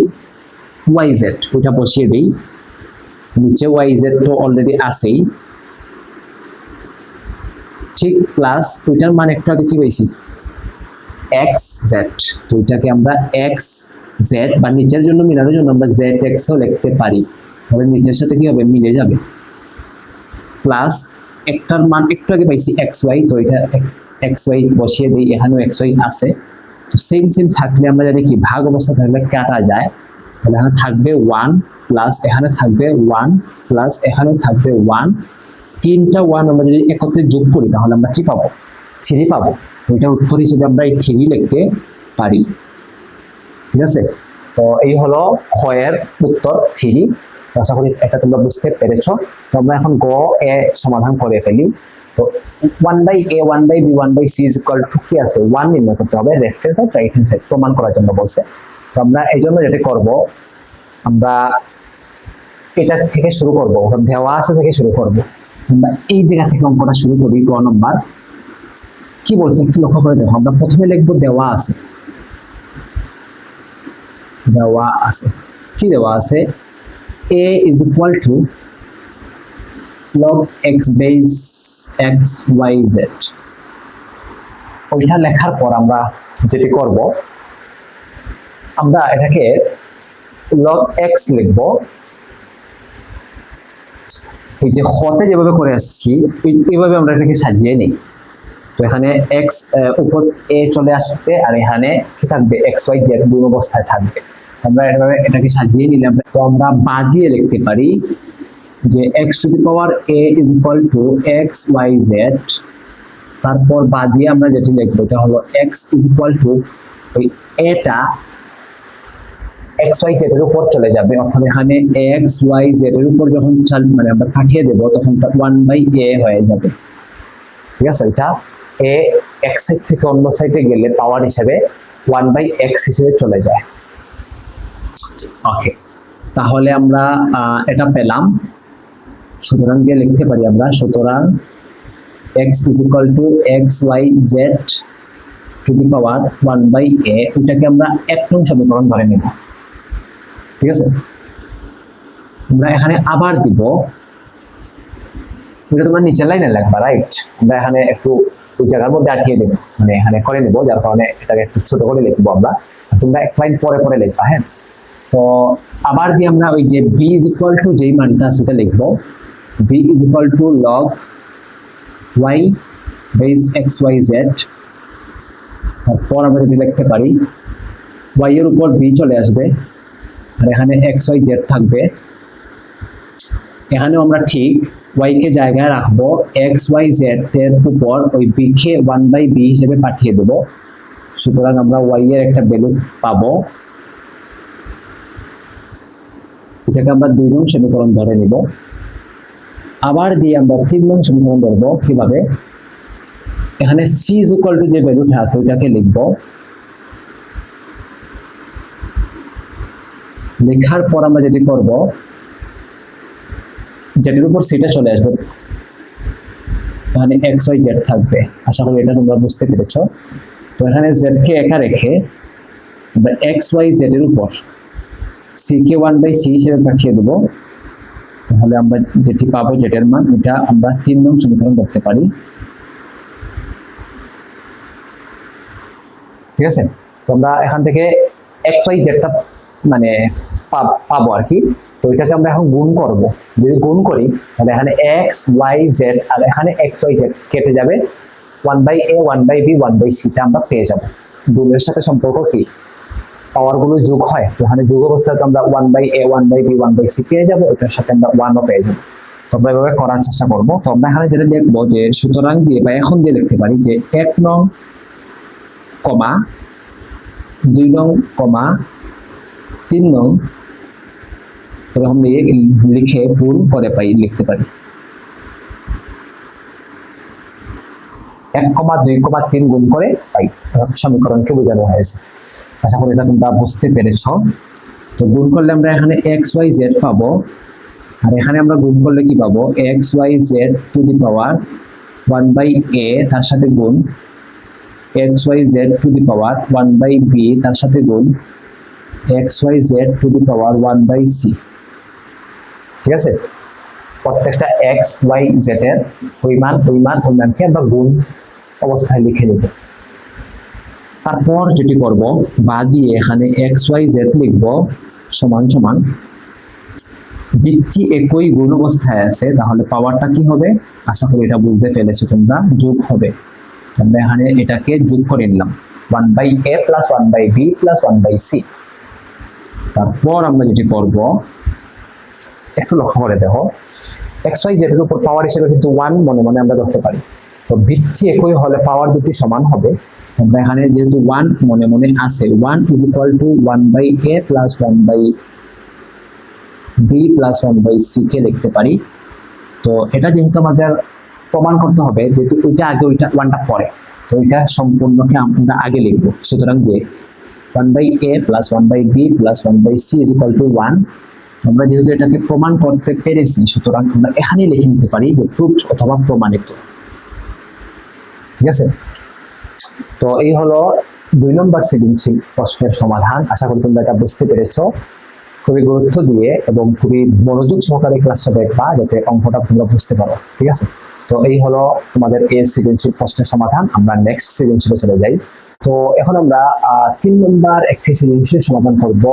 yz, ওটা বসিয়ে দিই, নিচে yz তো অলরেডি আছেই, ঠিক, প্লাস ওইটার মান একটা কি পাইছি xz, তো ওইটাকে আমরা xz বা নিচের জন্য মিলানোর জন্য আমরা zx ও লিখতে পারি, তবে নিচের সাথে কি হবে মিলে যাবে, প্লাস একটার মান একটু আগে পাইছি xy, তো এটা xy বসিয়ে দিই, এখানেও xy আছে, তো সেম সেম থাকলে আমরা জানি কি ভাগ অবস্থা থাকলে কাটা যায়, তাহলে এখানে থাকবে 1 প্লাস এখানে থাকবে 1 প্লাস এখানে থাকবে 1, তিনটা 1 আমরা যদি একত্রে যোগ করি তাহলে আমরা কি পাবো 3 পাবো। ওইটার উত্তর হিসেবে আমরা এই 3 লিখতে পারি, ঠিক আছে। তো এই হলো ক্ষয়ের উত্তর 3। আশা করি এটা তোমরা বুঝতে পেরেছো। তো আমরা এখন গ এ সমাধান করে ফেলি। তো 1/a 1/b 1/c is equal to কি আছে 1 নির্ণয় করতে হবে, left hand side right hand side প্রমাণ করার জন্য বলছে। তো আমরা এই জন্য যেটা করব, আমরা এটা থেকে শুরু করব, ওটা দেওয়া আছে থেকে শুরু করব। আমরা এই জায়গা থেকে অঙ্কটা শুরু করি। ক নাম্বার কি বলছে একটু লক্ষ্য করে দেখো। আমরা প্রথমে লিখব দেওয়া আছে, দেওয়া আছে কি দেওয়া আছে, a is equal to log x base x y z। ওইটা লেখার পর আমরা যেটা করব, আমরা এটাকে log x লিখব, এই যে হতে যেভাবে করে আসছি এইভাবে আমরা এটাকে সাজিয়ে নিই। তো এখানে x উপর a চলে আসবে আর এখানে কি থাকবে x y z দুই অবস্থায় থাকবে। আমরা এভাবে এটাকে সাজিয়ে নিলাম। তো আমরা বাদ দিয়ে লিখতে পারি যে x to the power a is equal to x y z, তারপর বাদ দিয়ে আমরা যেটা লিখবো এটা হলো x is equal to ওই এটা x y z এর উপর চলে যাবে, অর্থাৎ এখানে x y z এর উপর যখন মানে আমরা পাঠিয়ে দেব তখন 1/a হয়ে যাবে, ঠিক আছে। এটা a x সাইড থেকে অন্য সাইডে গেলে পাওয়ার হিসেবে 1/x হিসেবে চলে যায়। ওকে, তাহলে আমরা এটা পেলাম। সুতরাং দিয়ে লিখতে পারি আমরা, সুতরাং x is equal to x y z to the power 1/a, এটাকে আমরা এক নং সমীকরণ ধরে নেব, ঠিক আছে। আমরা এখানে আবার দিব, এটা তোমরা নিচের লাইনে লিখবা, রাইট। আমরা এখানে একটু ওই জায়গার মধ্যে আটকিয়ে দেব, মানে এখানে করে নেব, যার কারণে এটাকে একটু ছোট করে লিখবো আমরা, তোমরা এক লাইন পরে পরে লিখবা, হ্যাঁ। তো আবার দিয়ে আমরা ওই যে b is equal to যেই মানটা সেটা লিখবো, b is equal to log y base x y z। তারপর আমরা যদি লিখতে পারি y এর উপর b চলে আসবে আর এখানে x y z থাকবে। এখানেও আমরা ঠিক y কে জায়গায় রাখবো, x y z এর উপর ওই b কে 1/b হিসেবে পাঠিয়ে দেব। সুতরাং আমরা y এর একটা ভ্যালু পাবো, এটাকে আমরা 2 নং সমীকরণ ধরে নিব। আবার দিয়ে আমরা 3 নং সমীকরণ ধরবো। কিভাবে, এখানে c is equal to যে ভ্যালুটা আছে ওটাকে লিখব, লেখার পর আমরা যেটা করব, যেটার উপর সেটা চলে আসবে, এখানে x y z থাকবে। আশা করি এটা তোমরা বুঝতে পেরেছো। তো এখানে z কে একা রেখে আমরা x y z এর উপর c কে 1/c হিসেবে পাঠিয়ে দেব। তাহলে আমরা যেটি পাবো, যেটার মান, এটা আমরা 3 নং সমীকরণ করতে পারি, ঠিক আছে। তো আমরা এখান থেকে x y z টা মানে পাবো আর কি। তো এটাকে আমরা এখন গুণ করব। যদি গুণ করি তাহলে এখানে এক্স ওয়াই জেড আর এখানে এক্স ওয়াই জেড কেটে যাবে, 1/a 1/b 1/c টা আমরা পেয়ে যাব। গুণের সাথে সম্পর্ক কি, পাওয়ার গুলো যোগ হয়, ওখানে যোগ অবস্থায় আমরা 1/a 1/b 1/c পেয়ে যাব, এটার সাথে আমরা 1 ও পেয়ে যাব। তো আমরা এভাবে করার চেষ্টা করব। তো আমরা এখানে যেটা দেখবো যে সুতরাং দিয়ে বা এখন দিয়ে লিখতে পারি যে 1 নং কমা 2 নং কমা 3 নং এরকম লিখে গুণ করে লিখতে পারি। 1,2,3 গুণ করে পাই, সমীকরণকে বোঝানো হয়েছে। আশা করি এটা তোমরা বুঝতে পেরেছ। তো গুণ করলে আমরা এখানে এক্স ওয়াই জেড পাবো, আর এখানে আমরা গুণ করলে কি পাবো, X Y Z to the power 1/a তার সাথে গুণ X Y Z to the power 1/b তার সাথে গুণ X Y Z to the power 1/c। ঠিক আছে, প্রত্যেকটা এক্স ওয়াই জেড এর ওই মানকে আমরা গুণ অবস্থায় লিখে নেব। তারপর যেটি করব, বা দিয়ে এখানে এক্স ওয়াই জেড লিখব সমান সমান, ভিত্তি একই গুণ অবস্থায় আছে, তাহলে পাওয়ারটা কি হবে, আশা করি এটা বুঝতে পেরেছো তোমরা, যোগ হবে। আমরা এখানে এটাকে যোগ করে নিলাম 1/a plus 1/b plus 1/c। তারপর আমরা যেটি করব, একটু লক্ষ্য করে দেখো, এক্স ওয়াই জেড এর উপর পাওয়ার হিসেবে কিন্তু 1 মনে মনে আমরা ধরতে পারি। তো ভিত্তি একই হলে পাওয়ার দুটি সমান হবে। আমরা এখানে যেহেতু 1 মনে মনে আছে, 1 is equal two 1/a plus 1/b plus 1/c কে লিখতে পারি। তো এটা যেহেতু আমাদের প্রমাণ করতে হবে, যেহেতু ওইটা আগে ওইটা 1টা পরে, তো ওইটা সম্পূর্ণকে আমরা আগে লিখবো। সুতরাং যে 1/a plus 1/b plus 1/c is equal to 1। আমরা যেহেতু এটাকে প্রমাণ করতে পেরেছি, সুতরাং আমরা এখানেই লিখে নিতে পারি যে প্রুফড অথবা প্রমাণিত। ঠিক আছে, তো এই হলো 2 নম্বর সৃজনশীল প্রশ্নের সমাধান। আশা করি তোমরা এটা বুঝতে পেরেছো। খুবই গুরুত্ব দিয়ে এবং খুবই মনোযোগ সহকারে ক্লাসটা দেখবা, যাতে অঙ্কটা তোমরা বুঝতে পারো। ঠিক আছে, তো এই হলো তোমাদের এই সৃজনশীল প্রশ্নের সমাধান। আমরা নেক্সট সৃজনশীলে চলে যাই। তো এখন আমরা 3 নম্বর একটি সৃজনশীল সমাধান করব।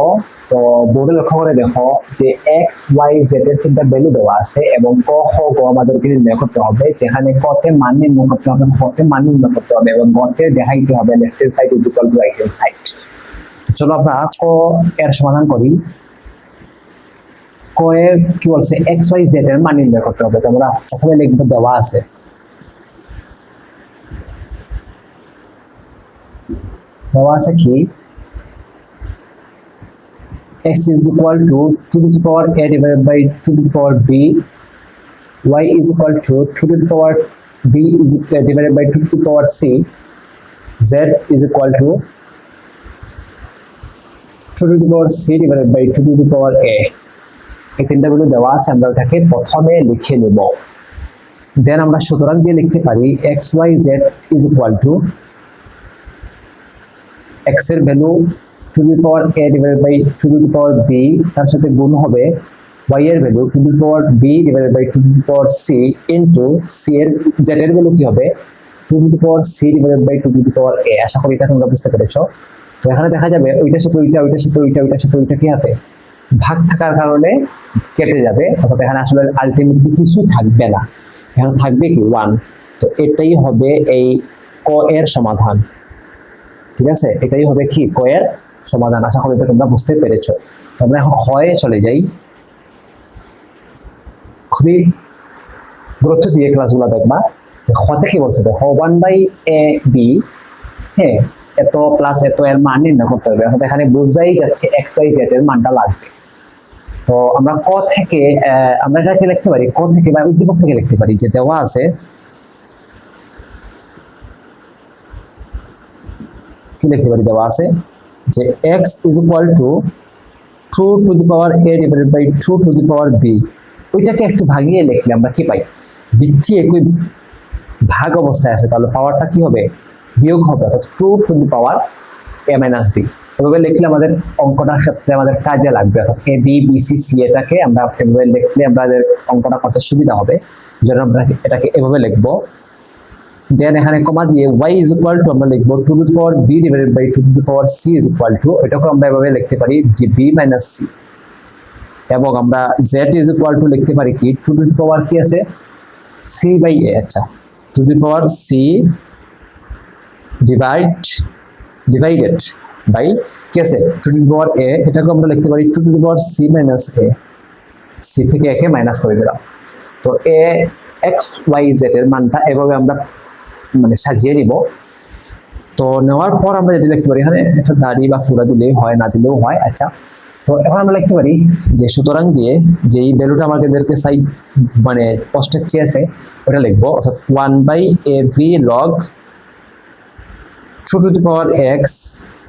তো বোর্ডে লক্ষ্য করে দেখো যে এক্স ওয়াই জেড এর 3টা ভ্যালু দেওয়া আছে এবং ক খ গ আমাদেরকে নির্ণয় করতে হবে, যেখানে ক তে মান নির্ণয় করতে হবে, খ তে মান নির্ণয় করতে হবে এবং গ তে দেখাইতে হবে left hand side is equal two right hand side. চলো আমরা ক এর সমাধান করি। ক এ কি বলছে, এক্স ওয়াই জেড এর মান নির্ণয় করতে হবে। তো আমরা প্রথমে লিখবো, দেওয়া আছে কি, x is equal to 2 to the power a divided by 2 to the power b, y is equal to 2 to the power b is divided by 2 to the power c, z is equal to 2 to the power c divided by 2 to the power a। এই তিনটা ভ্যালু দেওয়া আছে, আমরা এটাকে প্রথমে লিখে নেব। দেন আমরা সুতরাং দিয়ে লিখতে পারি x y z is equal to x এর value 2 to the power a divided by 2 to the power b, তার সাথে গুণ হবে y এর value 2 to the power b divided by 2 to the power c into c এর z এর ভ্যালু কি হবে 2 to the power c divided by 2 to the power a। আশা করি এটা তোমরা বুঝতে পেরেছো। তো এখানে দেখা যাবে ওইটার সাথে ওইটা, ওইটার সাথে ওইটা, ওইটার সাথে ওইটা কি আছে, ভাগ থাকার কারণে কেটে যাবে, অর্থাৎ এখানে আসলে আলটিমেটলি কিছু থাকবে না, এখানে থাকবে কি 1। তো এটাই হবে এই ক এর সমাধান। ঠিক আছে, এটাই হবে কি ক এর সমাধান। আশা করি এটা তোমরা বুঝতে পেরেছো। আমরা এখন খ এ চলে যাই। খুবই গুরুত্ব দিয়ে ক্লাসগুলো দেখবা। খ তে কি বলছে, দেখো 1/ab, হ্যাঁ, এত প্লাস এত এর মান নির্ণয় করতে হবে, অর্থাৎ এখানে বোঝাই যাচ্ছে এক্স ওয়াই জেড এর মানটা লাগবে। তো আমরা ক থেকে আমরা এটাকে লিখতে পারি, ক থেকে বা উদ্দীপক থেকে লিখতে পারি যে দেওয়া আছে কি লিখতে পারি, দেওয়া আছে যে x is equal to 2 to the power a divided by 2 to the power b। ওইটাকে একটু ভাঙিয়ে লিখলে আমরা কি পাই, ভিত্তি একই ভাগ অবস্থায় আছে, তাহলে পাওয়ারটা কি হবে, বিয়োগ হবে, অর্থাৎ 2 to the power a minus b। এভাবে লিখলে আমাদের অঙ্কটার ক্ষেত্রে আমাদের কাজে লাগবে, অর্থাৎ a b b c c এটাকে আমরা এভাবে লিখলে আমাদের অঙ্কটা করতে সুবিধা হবে। যেন আমরা এটাকে এভাবে লিখবো। দেন এখানে কমা দিয়ে y is equal to আমরা লিখবো 2 to the power b divided by 2 to the power c is equal to, এটাকে আমরা এভাবে লিখতে পারি যে b minus c। এবং আমরা z ইজ ইকুয়াল টু লিখতে পারি কি 2 টু দি পাওয়ার কি আছে c বাই a। আচ্ছা 2 to the power c divided by কি আছে 2 টু দি পাওয়ার a, এটাকে আমরা লিখতে পারি 2 to the power c minus a। c থেকে a কে মাইনাস করে দিলাম। তো a x y z এর মানটা এভাবে আমরা মানে সাজিয়ে নিব। তো নেওয়ার পর আমরা যেটা লিখতে পারি এখানে একটা দাড়ি বা ফুরা দিলেই হয়, না দিলেও হয়। আচ্ছা তো এখন আমরা লিখতে পারি যে সুতরাং দিয়ে যে এই ভ্যালুটা আমাদেরকে সাইড মানে পোস্টের চেয়ে আছে ওটা লিখবো, অর্থাৎ 1/ab log 2 to the power x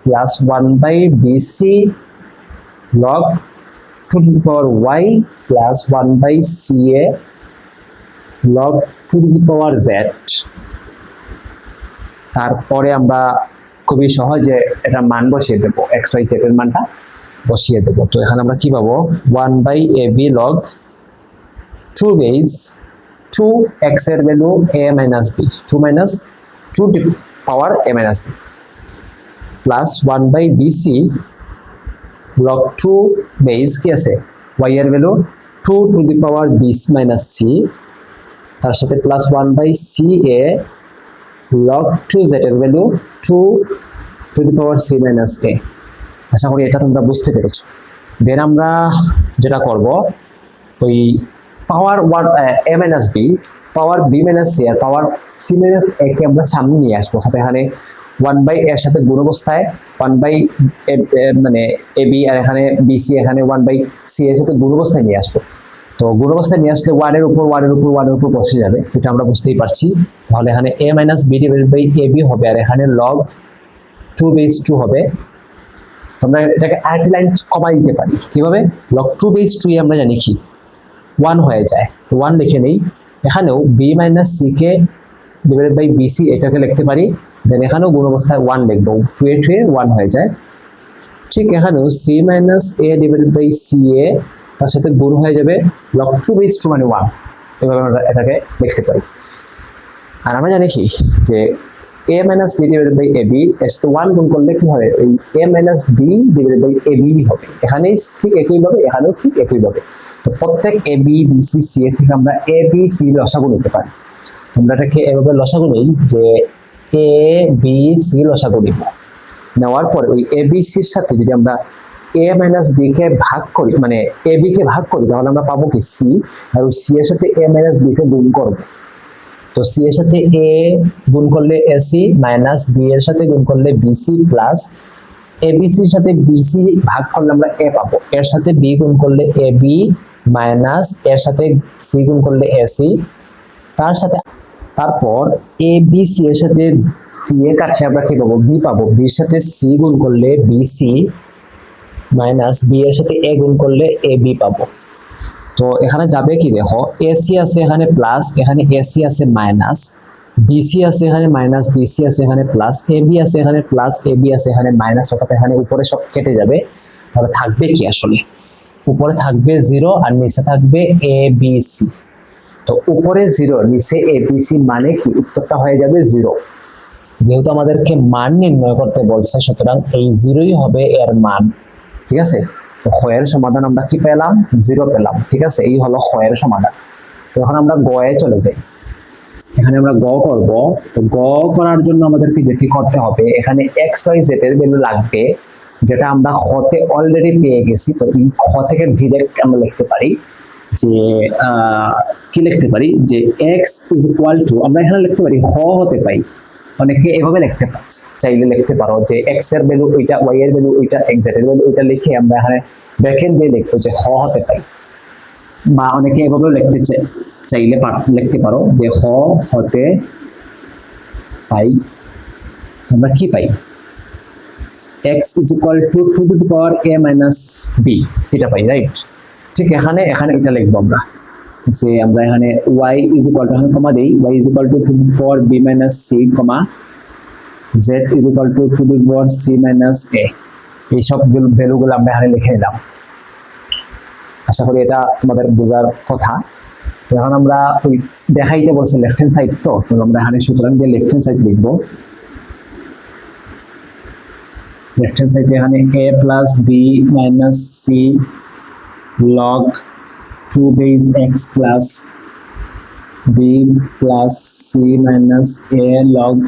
plus 1/bc log 2 to the power y plus 1/ca log 2 to the power z। তারপরে আমরা খুবই সহজে এটা মান বসিয়ে দেব, x y z এর মানটা বসিয়ে দেব। তো এখানে আমরা কি পাবো 1/ab log 2 বেস 2 x এর value a minus b 2 minus 2 to power a minus b plus 1/bc log 2 base কি আছে y এর value 2 to the power b minus c, তার সাথে প্লাস 1/ca log 2z এর value 2 to the power c minus a। আশা করি এটা তোমরা বুঝতে পেরেছো। দেন আমরা যেটা করব ওই পাওয়ার a minus b power b minus c R power c minus a কে আমরা সামনে নিয়ে আসবো, সাথে এখানে 1/a এর সাথে গুণ অবস্থায় 1/a মানে ab আর এখানে bc এখানে 1/c এর সাথে গুণ অবস্থায় নিয়ে আসবো। তো গুণ অবস্থায় নিয়ে আসলে 1 এর উপর 1 এর উপর 1 এর উপর বসে যাবে, এটা আমরা বুঝতেই পারছি। তাহলে এখানে a minus b divided by ab হবে আর এখানে log 2 base 2 হবে। আমরা এটাকে আরেকটি লাইন কমাই দিতে পারি কিভাবে, log 2 base 2 আমরা জানি কি 1 হয়ে যায়, তো 1 লিখে নেই। এখানেও b minus c K divided by bc এটাকে লিখতে পারি, দেন এখানেও গুণ অবস্থায় 1 লিখবো, 2 এ 1 হয়ে যায়। ঠিক এখানেও c minus a divided by ca তার সাথে গুণ হয়ে যাবে log 2 base 2 মানে 1, এভাবে আমরা এটাকে লিখতে পারি। আর আমরা জানি কি যে a minus b divided by ab এর সাথে 1 গুণ করলে কি হবে এই a minus b divided by ab হবে, এখানে ঠিক একইভাবে এখানেও ঠিক একইভাবে। তো প্রত্যেক a b b c c থেকে আমরা a b c লসাগু নিতে পারি। তোমরা এটাকে এভাবে লসাগু নেই যে a b c লসাগু নিব, নেওয়ার পরে ওই a b c এর সাথে যদি আমরা a minus b কে ভাগ করি মানে a b কে ভাগ করি তাহলে আমরা পাবো কি c, আর ওই c এর সাথে a minus b কে গুণ করব। তো c এর সাথে a গুণ করলে ac মাইনাস b এর সাথে গুণ করলে bc প্লাস abc এর সাথে bc ভাগ করলে আমরা a পাবো, এর সাথে b গুণ করলে ab মাইনাস এর সাথে c গুণ করলে ac, তার সাথে তারপর abc এর সাথে c এ কাটলে আমরা কি পাবো b পাবো, b এর সাথে c গুণ করলে bc মাইনাস b এর সাথে a গুণ করলে ab পাবো। তো এখানে যাবে কি দেখো ac আছে এখানে প্লাস, এখানে ac আছে মাইনাস, bc আছে এখানে মাইনাস, bc আছে এখানে প্লাস, ab আছে এখানে প্লাস, ab আছে এখানে মাইনাস, অর্থাৎ এখানে উপরে সব কেটে যাবে। তাহলে থাকবে কি আসলে উপরে থাকবে 0 আর নিচে থাকবে abc। তো উপরে 0 নিচে abc মানে কি উত্তরটা হয়ে যাবে 0। যেহেতু আমাদেরকে মান নির্ণয় করতে বলছে সুতরাং এই 0ই হবে এর মান, ঠিক আছে। তো ক্ষয়ের সমাধান আমরা কি পেলাম 0 পেলাম, ঠিক আছে, এই হলো ক্ষয়ের সমাধান। তো এখন আমরা গয়ে চলে যাই, এখানে আমরা গ করব। তো গ করার জন্য আমাদেরকে যেটি করতে হবে এখানে x y z এর ভ্যালু লাগবে, যেটা আমরা খতে অলরেডি পেয়ে গেছি। তো এই খ থেকে ডাইরেক্ট আমরা লিখতে পারি যে কি লিখতে পারি যে x ইজ ইকুয়াল টু আমরা এখানে লিখতে পারি খ হতে পাই, অনেকে এভাবে লিখতে পারছে, চাইলে লিখতে পারো যে x এর ভ্যালু ওইটা, y এর ভ্যালু ওইটা, z এর ভ্যালু ওইটা লিখে আমরা এখানে ব্র্যাকেট দিয়ে লিখবো যে খ হতে পাই, বা অনেকে এভাবে লিখতে চাইলে লিখতে পারো যে খ হতে পাই। আমরা কি পাই x is equal to 2 to the power a minus b, এটা পাই, রাইট। ঠিক এখানে এটা লিখবো আমরা যে আমরা এখানে y is equal to কমা দেই, y is equal to 2 to the power b minus c, z is equal to 2 to the power c minus a, এই সব ভ্যালুগুলো আমরা এখানে লিখে নিলাম। আশা করি এটা তোমাদের বোঝার কথা। এখন আমরা ওই দেখাইতে বলছি লেফট হ্যান্ড সাইড, তো আমরা এখানে সুতরাং দিয়ে লেফট হ্যান্ড সাইড লিখবো। লেফট হ্যান্ড সাইডে এখানে a plus b minus c log 2 base x plus b plus c minus a log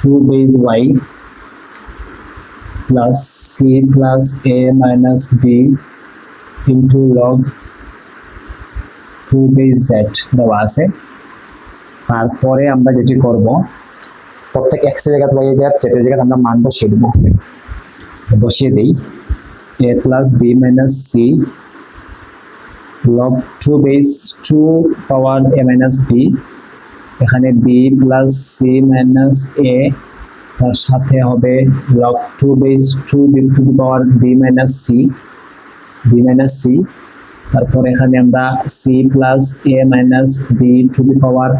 2 base y plus c plus a minus b into log 2 base z দেওয়া আছে। তারপরে আমরা যেটি করব, প্রত্যেক x এর জায়গায় y এর z এর জায়গায় আমরা মান বসিয়ে দেব। বসিয়ে দেই a plus b minus c log 2 base 2 power a minus b, এখানে b plus c minus a, তার সাথে হবে log 2 base 2 to the power b minus c, তারপর এখানে আমরা c plus a minus b to the power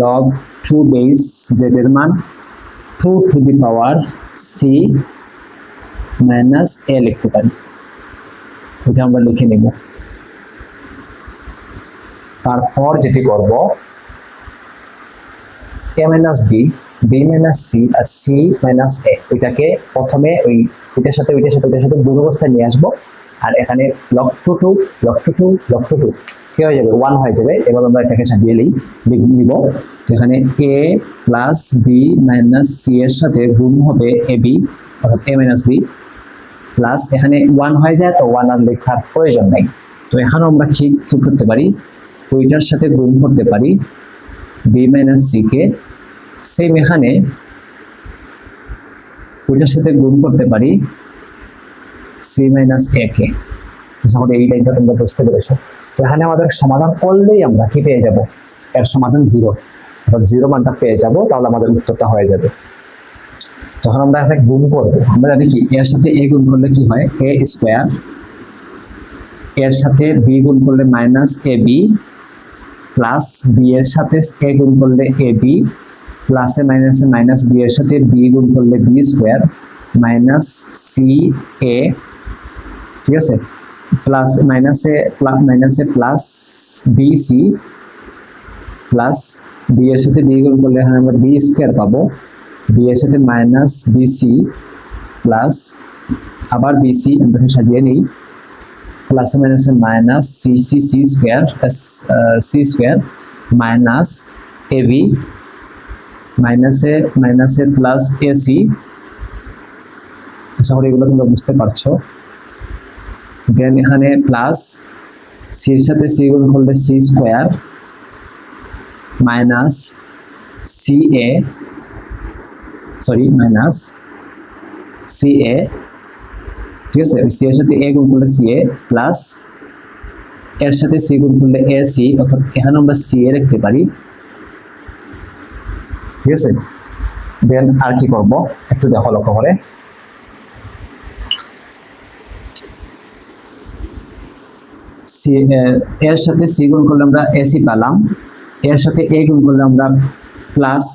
log 2 base z এর মান 2 to the power c minus a লিখতে পারি। এটা আমরা লিখে নেব। তারপর যেটি করব, a minus b, b minus c R c minus a, এটাকে প্রথমে এটার সাথে গুণ অবস্থায় নিয়ে আসবো। আর এখানে log 2 কি হয়ে যাবে, 1 হয়ে যাবে। এবার আমরা এটাকে সাজিয়ে নিব। তো এখানে a plus b minus c এর সাথে গুণ হবে ab, অর্থাৎ a minus b প্লাস এখানে 1 হয়ে যায়, তো 1 আর লেখার প্রয়োজন নাই। তো এখানেও আমরা ঠিক করতে পারি, ওইটার সাথে গুণ করতে পারি b minus c কে, সেম এখানে ওইটার সাথে গুণ করতে পারি c minus a কে। আশা করি এই লাইনটা তোমরা বুঝতে পেরেছো। তো এখানে আমাদের সমাধান করলেই আমরা কি পেয়ে যাব, এর সমাধান 0, অর্থাৎ 0 মানটা পেয়ে যাব, তাহলে আমাদের উত্তরটা হয়ে যাবে। তখন আমরা এখানে গুণ করব, আমরা জানি কি এর সাথে a গুণ করলে কি হয় a স্কয়ার, এর সাথে b গুণ করলে মাইনাস ab প্লাস b এর সাথে a গুণ করলে ab প্লাসে মাইনাসে মাইনাস b এর সাথে b গুণ করলে b স্কয়ার মাইনাস ca, ঠিক আছে, প্লাস মাইনাসে প্লাস bc প্লাস b এর সাথে b গুণ করলে এখানে আমরা b স্কয়ার পাবো, b এর সাথে মাইনাস bc প্লাস আবার bc আমরা সাজিয়ে নিই, প্লাসে মাইনাসে minus c square minus ab মাইনাসে প্লাস ac। আশা করি এগুলো তোমরা বুঝতে পারছো। দেন এখানে প্লাস c এর সাথে c গুণ করলে c স্কয়ার মাইনাস ca, ঠিক আছে, c এর সাথে a গুণ করলে ca প্লাস এর সাথে c গুণ করলে ac, অর্থাৎ এখানে আমরা ca লিখতে পারি, ঠিক আছে। দেন আর কি করব একটু দেখো, লক্ষ্য করে এর সাথে c গুণ করলে আমরা ac পেলাম, এর সাথে a গুণ করলে আমরা প্লাস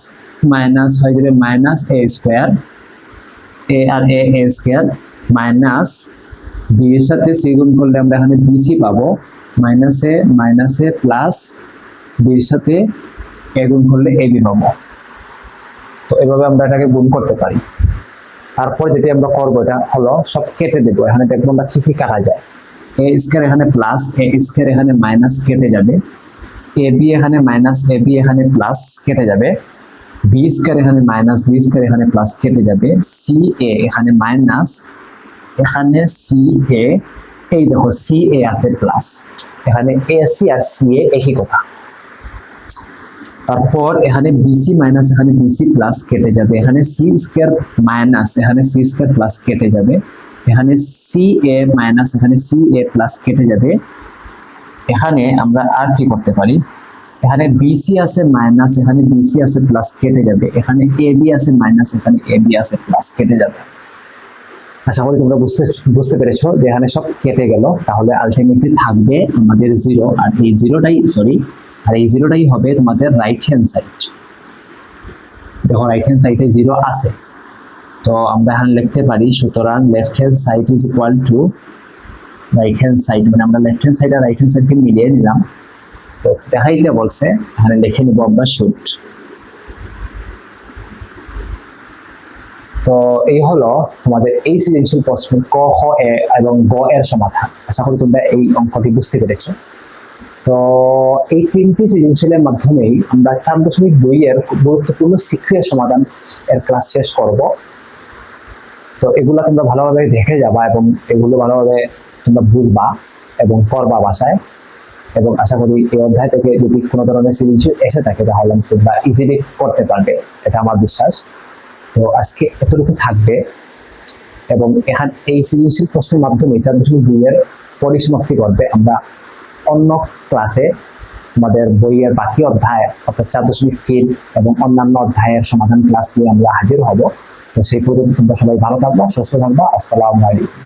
মাইনাস হয়ে যাবে মাইনাস a স্কয়ার, a আর a স্কয়ার মাইনাস b এর সাথে c গুণ করলে আমরা এখানে bc পাবো, মাইনাসে প্লাস b এর সাথে a গুণ করলে ab পাবো। তো এভাবে আমরা এটাকে গুণ করতে পারি। তারপর যেটি আমরা করবো এটা হলো সব কেটে দেবো। এখানে দেখবো আমরা কি কাটা যায়, a স্কয়ার এখানে প্লাস a স্কয়ার এখানে মাইনাস কেটে যাবে, ab এখানে মাইনাস ab এখানে প্লাস কেটে যাবে, b স্কয়ার এখানে মাইনাস b স্কয়ার এখানে প্লাস কেটে যাবে, ca এখানে মাইনাস এখানে ca, এই দেখো ca আছে প্লাস, এখানে ac আর ca একই কথা। তারপর এখানে bc মাইনাস এখানে bc প্লাস কেটে যাবে, এখানে c স্কয়ার মাইনাস এখানে c স্কয়ার প্লাস কেটে যাবে, এখানে ca মাইনাস এখানে ca প্লাস কেটে যাবে। এখানে আমরা আর কি করতে পারি, এখানে bc আছে মাইনাস এখানে bc আছে প্লাস কেটে যাবে, এখানে ab আছে মাইনাস এখানে ab আছে প্লাস কেটে যাবে। আশা করি তোমরা বুঝতে পেরেছো যে এখানে সব কেটে গেল, তাহলে আলটিমেটলি থাকবে আমাদের 0, আর এই জিরোটাই হবে তোমাদের রাইট হ্যান্ড সাইড। দেখো রাইট হ্যান্ড সাইডে 0 আছে, তো আমরা এখানে লিখতে পারি সুতরাং left hand side is equal two right hand side, মানে আমরা লেফট হ্যান্ড সাইড আর রাইট হ্যান্ড সাইডকে মিলিয়ে নিলাম। তো দেখাইতে বলছে, এখানে লিখে নিব আমরা শুড। তো এই হলো তোমাদের এই সৃজনশীল প্রশ্ন ক খ এ এবং গ এর সমাধান। আশা করি তোমরা এই অঙ্কটি বুঝতে পেরেছো। তো এই তিনটি সৃজনশীলের মাধ্যমেই আমরা 4.2 এর গুরুত্বপূর্ণ শিক্ষার সমাধান এর ক্লাস শেষ করব। তো এগুলো তোমরা ভালোভাবে দেখে যাবা এবং এগুলো ভালোভাবে তোমরা বুঝবা এবং করবা বাসায়। এবং আশা করি এই অধ্যায় থেকে যদি কোনো ধরনের সৃজনশীল এসে থাকে তাহলে তোমরা ইজিলি করতে পারবে, এটা আমার বিশ্বাস। তো আজকে এতটুকু থাকবে এবং এখানে এই সৃজনশীল প্রশ্নের মাধ্যমে 4.2 এর পরিসমাপ্তি করবে। আমরা অন্য ক্লাসে আমাদের বইয়ের বাকি অধ্যায় অর্থাৎ 4.3 এবং অন্যান্য অধ্যায়ের সমাধান ক্লাস নিয়ে আমরা হাজির হব। তো সেই পর্যন্ত তোমরা সবাই ভালো থাকবা, সুস্থ থাকবা। আসসালামু আলাইকুম।